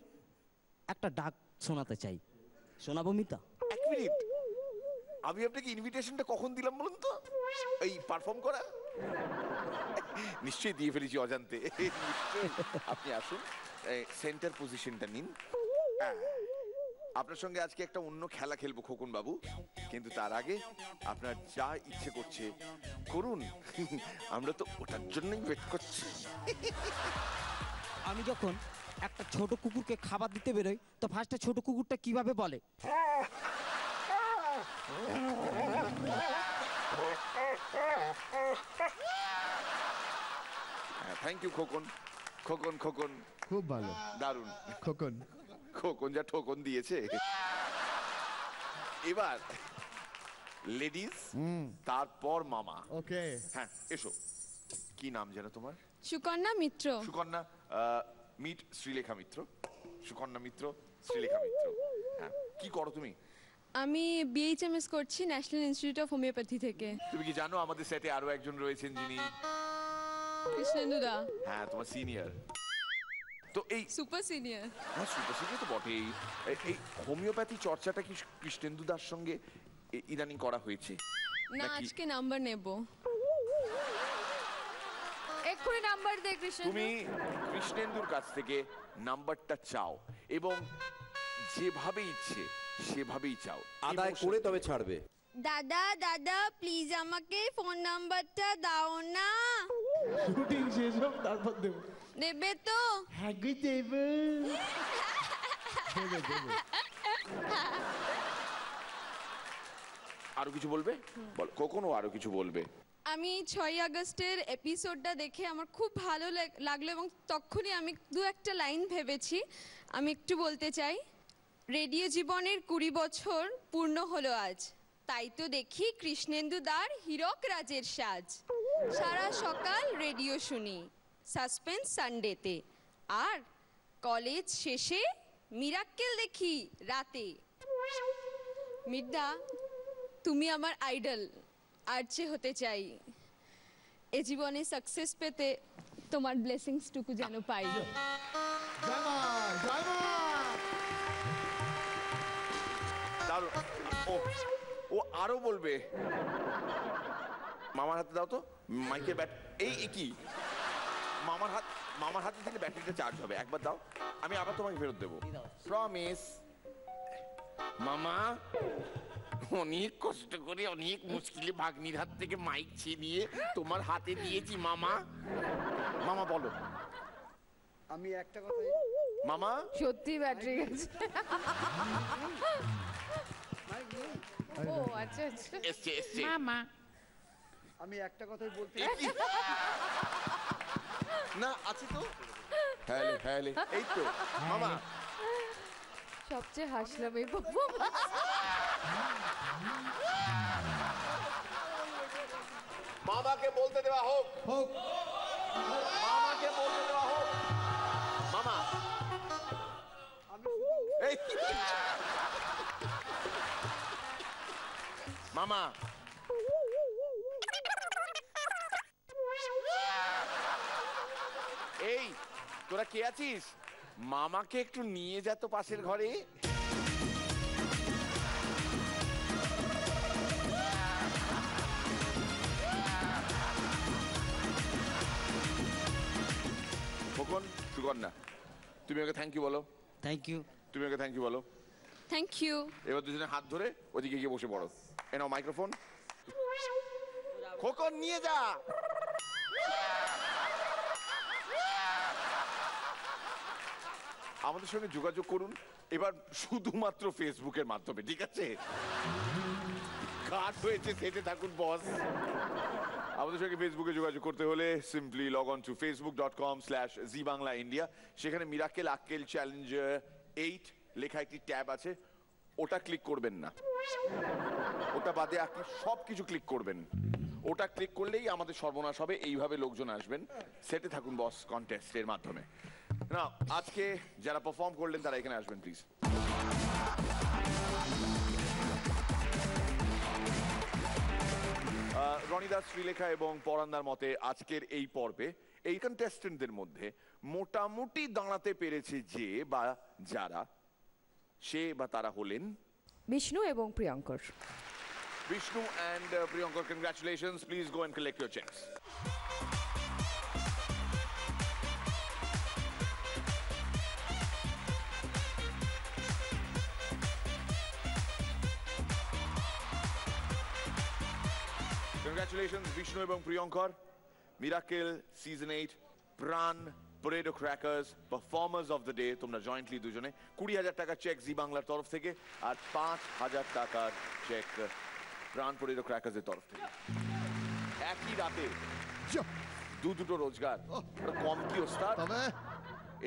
একটা ডাক শোনাতে চাই, শোনাবো মিতা? 1 মিনিট, আমি আপনাকে ইনভিটেশনটা কখন দিলাম বলুন তো? এই পারফর্ম করা নিশ্চয়ই দিয়ে ফেলেছি অজান্তে। নিশ্চয়ই। আপনি আসুন, সেন্টার পজিশনটা নিন। আপনার সঙ্গে আজকে একটা অন্য খেলা খেলবো খোকন বাবু, কিন্তু তার আগে আপনার যা ইচ্ছে করছে করুন। আমরা তো ওটার জন্যই ওয়েট করছি। আমি যখন একটা ছোট কুকুরকে খাবার দিতে বেরোই তো ফার্স্টে ছোট কুকুরটা কিভাবে বলে? Thank you Khokon. খোকন খোকন খুব ভালো, দারুণ। খোকন। খোকন যা ঠোকন দিয়েছে। এবার লেডিস, তারপর মামা। ওকে। হ্যাঁ এসো। কি নাম যেন তোমার? সুকন্যা মিত্র। সুকন্যা মিট শ্রীলেখা মিত্র। সুকন্যা মিত্র, শ্রীলেখা মিত্র। হ্যাঁ, কি করো তুমি? আমি বিএইচএমএস করছি ন্যাশনাল ইনস্টিটিউট অফ হোমিওপ্যাথি থেকে। তুমি কি জানো আমাদের সেটে আরো একজন রয়েছেন যিনি? কৃষ্ণেন্দুদা। হ্যাঁ, তোমার সিনিয়র। তো এই সুপার সিনিয়র। হ্যাঁ, সুপার সিনিয়র তো বটেই। এই হোমিওপ্যাথি চর্চাটা কি কৃষ্ণেন্দুদার সঙ্গে ইদানিং করা হয়েছে? না, নাকি আজকে নাম্বার নেব। এক্ষুনি নাম্বার দে কৃষ্ণেন্দু। তুমি কৃষ্ণেন্দুর কাছ থেকে নাম্বারটা চাও এবং যেভাবে ইচ্ছে সেভাবেই চাও। আদায় করে তবে ছাড়বে। দাদা দাদা প্লিজ আমাকে ফোন নাম্বারটা দাও না। শুটিং শেষ হোক তারপর দেবো। দেবে তো? হ্যাঁ গো দেবো। দেবো দেবো। আরো কিছু বলবে? বল, কখনো আরো কিছু বলবে? আমি 6 আগস্টের এপিসোডটা দেখে আমার খুব ভালো লাগলো এবং তখনই আমি দু একটা লাইন ভেবেছি, আমি একটু বলতে চাই। রেডিও জীবনের 20 বছর পূর্ণ হলো আজ, তাই তো দেখি কৃষ্ণেন্দু দার হীরক রাজের সাজ। সারা সকাল রেডিও শুনি সাসপেন্স সানডেতে, আর কলেজ শেষে মিরাক্কেল দেখি রাতে। মির্দা, তুমি আমার আইডল, আর্চে হতে চাই। এ জীবনে সাকসেস পেতে তোমার ব্লেসিংসটুকু যেন পাই। জয় মা, জয় মা। দারুণ। ও আরো বলবে। মামার হাতে দাও তো মাইকের ব্যাট। এই কি মামার হাতে দিলে ব্যাটারিটা চার্জ হবে। একবার দাও, আমি আবার তোমাকে ফেরত দেবো, প্রমিস। মামা, অনেক কষ্ট করে অনেক মুশকিলে ভাগ্নির হাত থেকে মাইক ছিনিয়ে তোমার হাতে দিয়েছি মামা। মামা বলো। আমি একটা কথা। মামা সত্যি ব্যাটারি গেছে। ও আচ্ছা আচ্ছা, এসছে এসছে। মামা আমি একটা কথাই বলতে। না আছে তো। হ্যালো হ্যালো, এই তো মামা। সবচেয়ে হাসলাম এই মামাকে বলতে দেওয়া হোক। হোক। মামাকে বলতে দেওয়া হোক। মামা এই মামা এই তোরা কে আছিস? মামাকে একটু নিয়ে যা তো পাশের ঘরে। খোকন সুকন্যা, তুমি ওকে থ্যাংক ইউ বলো। Thank you. তুমি ওকে থ্যাংক ইউ বলো। Thank you. এবার দুজনে হাত ধরে ওদিকে গিয়ে বসে পড়ো। এ নাও মাইক্রোফোন। খোকন নিয়ে যা। আমাদের সঙ্গে যোগাযোগ করুন এবার শুধুমাত্র ফেসবুকের মাধ্যমে, ঠিক আছে? কাট হয়েছে, সেটে থাকুন বস। আমাদের সঙ্গে ফেসবুকে যোগাযোগ করতে হলে সিম্পলি লগ অন টু facebook.com/জি বাংলা ইন্ডিয়া। সেখানে মিরাকেল আক্কেল চ্যালেঞ্জ 8 লেখা একটি ট্যাব আছে, ওটা ক্লিক করবেন না। ওটা বাদে আপনি সব কিছু ক্লিক করবেন। ওটা ক্লিক করলেই আমাদের সর্বনাশ হবে। এইভাবে লোকজন আসবেন। সেটে থাকুন বস কন্টেস্টের মাধ্যমে। না, আজকে যারা পারফর্ম করলেন তারা এখানে আসবেন প্লিজ। রনিদাস, শ্রীলেখা এবং পরান্দার মতে আজকের এই পর্বে এই কন্টেস্টেন্টদের মধ্যে মোটামুটি দাঁড়াতে পেরেছে যে বা যারা, সে বা তারা হলেন বিষ্ণু এবং Priyankar. Vishnu and Priyankar, congratulations. Please go and collect your checks. Congratulations, Vishnu এবং Priyankar. Miracle Season 8, Pran, Paredo Crackers, Performers of the Day, তোমরা জয়েন্টলি দুজনে 20,000 টাকার চেক জি বাংলার তরফ থেকে আর 5,000 টাকার চেক প্রাণ পরিদ ক্র্যাকার্সের তরফ থেকে। একই রাতে দুটো রোজগার, কম কি ওস্তাদ?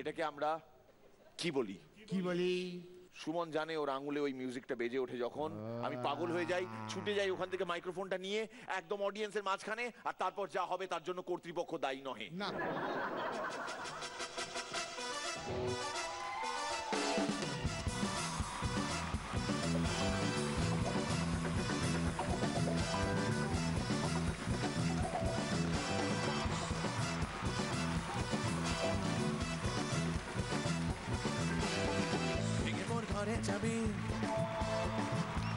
এটাকে আমরা কি বলি? কি বলি? সুমন জানে ওর আঙুলে ওই মিউজিকটা বেজে ওঠে যখন, আমি পাগল হয়ে যাই, ছুটে যাই ওখান থেকে মাইক্রোফোনটা নিয়ে একদম অডিয়েন্সের মাঝখানে, আর তারপর যা হবে তার জন্য কর্তৃপক্ষ দায়ী নহে। না, ঘরে যাবি,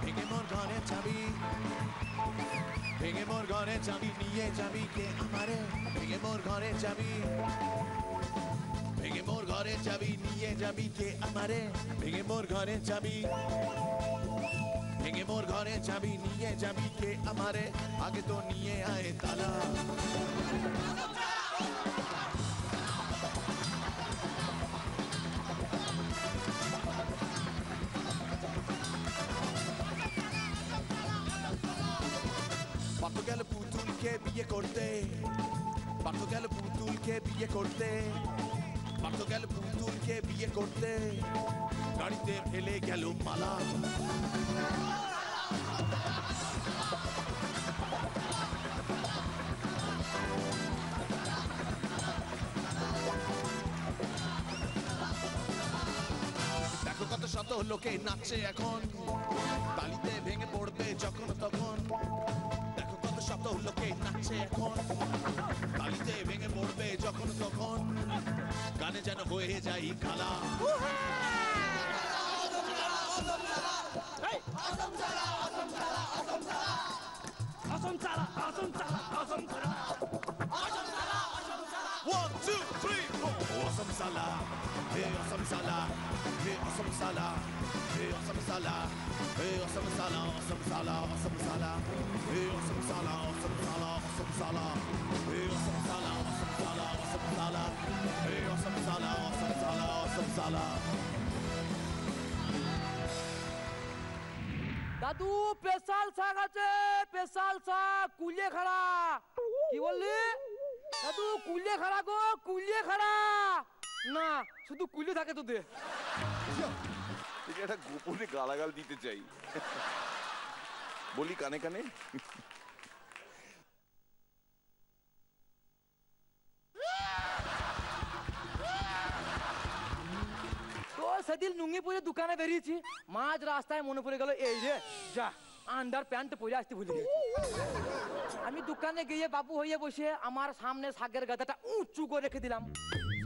ভেঙে মোর ঘরে যাবি, ভেঙে মোর ঘরে যাবি, নিয়ে যাবি কে আমারে, ভেঙে মোর ঘরে যাবি, ভেঙে মোর ঘরে যাবি, নিয়ে যাবি কে আমারে, ভেঙে মোর ঘরে যাবি, ভেঙে মোর ঘরে যাবি, নিয়ে যাবি কে আমারে, আগে তো নিয়ে আয় তালা। পার্থ গেল পুতুলকে বিয়ে করতে, পার্থ গেল পুতুলকে বিয়ে করতে, পার্থ গেল পুতুলকে বিয়ে করতে, গাড়িতে ফেলে গেল মালা। দেখো কত শত লোকে নাচছে এখন, তালিতে ভেঙে পড়বে যখন তখন। শত লোকে নাচছে এখন, তালিতে ভেঙে পড়বে যখন তখন, গানে যেন হয়ে যাই খালা। One, two, three, four. Awesome sala, hey awesome sala, hey awesome sala, hey awesome sala, hey awesome sala, awesome sala, awesome sala, hey awesome sala, awesome sala, awesome sala, hey awesome sala, awesome sala, awesome sala, hey awesome sala, awesome sala, awesome sala. দাদু special শাক আছে, special শাক, কুলিয়ে খাড়া। কি বললি দাদু? কুলিয়ে খাড়া গো, কুলিয়ে খাড়া না, শুধু কুলিয়ে থাকে তোদের। একটা গোপনে গালাগাল দিতে চাই, বলি কানে কানে। সেদিন লুঙ্গি পরে দোকানে বেরিয়েছি, মাঝ রাস্তায় মনে পড়ে গেল এই রে যা আন্ডার প্যান্ট পরে আসতে ভুলে গেছি। আমি দোকানে গিয়ে বাবু হয়ে বসে আমার সামনে শাকের গাদাটা উঁচু করে রেখে দিলাম,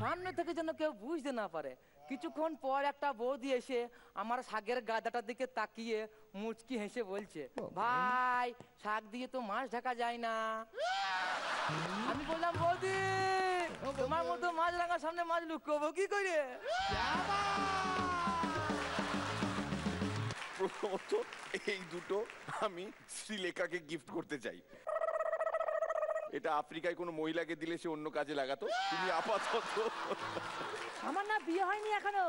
সামনে থেকে যেন কেউ বুঝতে না পারে। কিছুক্ষণ পর একটা বৌদি এসে আমার শাকের গাদাটার দিকে তাকিয়ে মুচকি হেসে বলছে, ভাই শাক দিয়ে তো মাছ ঢাকা যায় না। আমি বললাম, বৌদি তোমার মতো মাছ রাঙার সামনে মাছ লুকাবো কি করে? প্রথমত এই দুটো আমি শ্রীলেখাকে গিফট করতে চাই। এটা আফ্রিকায় কোনো মহিলাকে দিলে সে অন্য কাজে লাগাতো। তুমি আপাতত আমার না বিয়ে হয়নি এখনো,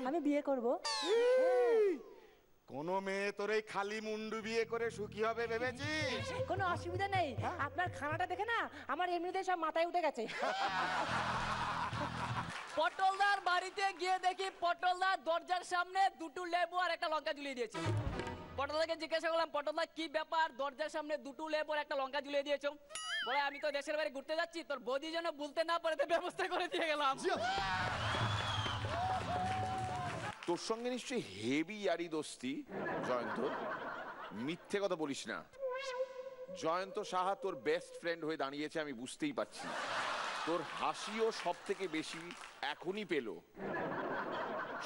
আমি বিয়ে করব। কোন মেয়ে তোর এই খালি মুন্ডু বিয়ে করে সুখী হবে ভেবেছিস? কোনো অসুবিধা নেই, আপনার খানাটা দেখে না আমার এমনিতে সব মাথায় উঠে গেছে। পটলদার বাড়িতে গিয়ে দেখি পটলদার দরজার সামনে দুটো লেবু আর একটা লঙ্কা ঝুলিয়ে দিয়েছে। পটলদাকে জিজ্ঞাসা করলাম, পটলদা কি ব্যাপার, দরজার সামনে দুটো লেবু আর একটা লঙ্কা ঝুলিয়ে দিয়েছো? বলে, আমি তো দেশের বাড়ি ঘুরতে যাচ্ছি, তোর বৌদি যেন বলতে না পারে তো ব্যবস্থা করে দিয়ে গেলাম। তোর সঙ্গে নিশ্চয়ই হেভি ইয়ারি দোস্তি জয়ন্ত, মিথ্যে কথা বলিস না। জয়ন্ত সাহা তোর বেস্ট ফ্রেন্ড হয়ে দাঁড়িয়েছে, আমি বুঝতেই পারছি। তোর হাসিও সব থেকে বেশি এখনই পেল।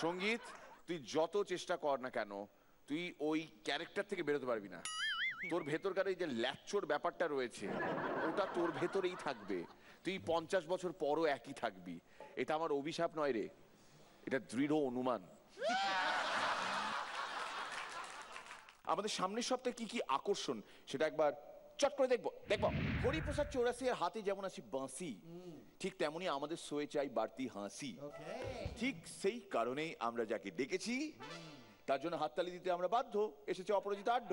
সঙ্গীত, তুই যত চেষ্টা কর না কেন, তুই ওই ক্যারেক্টার থেকে বেরোতে পারবি না। তোর ভেতরকার এই যে ল্যাচোর ব্যাপারটা রয়েছে, ওটা তোর ভেতরেই থাকবে। তুই 50 বছর পরও একই থাকবি। এটা আমার অভিশাপ নয় রে, এটা দৃঢ় অনুমান। আমাদের সামনের সপ্তাহে কি কি আকর্ষণ সেটা একবার চট করে দেখবো। হরিপ্রসাদ চৌরাসিয়ার হাতে যেমন আছে বাঁশি, ঠিক তেমনি আমাদের শোয়ে চাই বাড়তি হাসি। ঠিক সেই কারণেই আমরা যাকে ডেকেছি তার জন্য হাততালি দিতে আমরা বাধ্য। এসেছে অপরাজিতা আড্ড।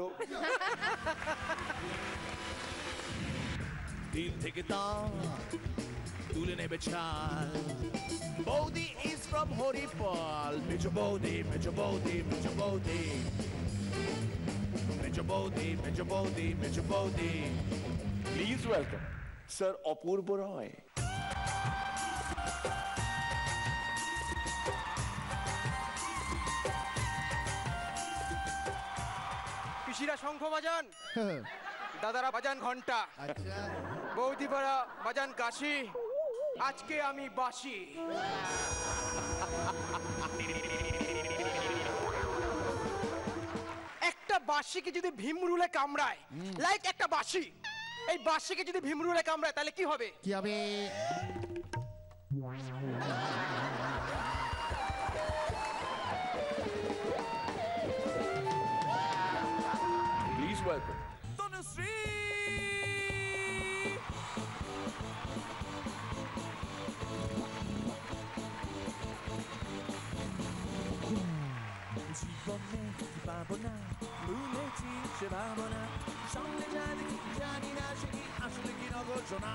দিল থেকে তার তুলে নেবে ছাল। বৌদি is from হরিপাল। মেজো বৌদি, মেজো বৌদি, মেজো বৌদি, মেজো বৌদি, মেজো বৌদি, মেজো বৌদি। প্লিজ ওয়েলকাম স্যার অপূর্ব রয়। পিসিরা শঙ্খ বাজান, দাদারা বাজান ঘন্টা, বৌদিপাড়া বাজান কাশি, আজকে আমি বাসি। একটা বাঁশিকে যদি ভীমরুলে কামড়ায়, লাইক একটা বাঁশি, এই বাঁশিকে যদি ভীমরুলে কামড়ায় তাহলে কি হবে? কি হবে? Please welcome Tanushree. জীবনে পাবো না, ভুলেছি সে ভাবনা, সামনে জানি জানি না সে কি আসলে কি নগর শোনা।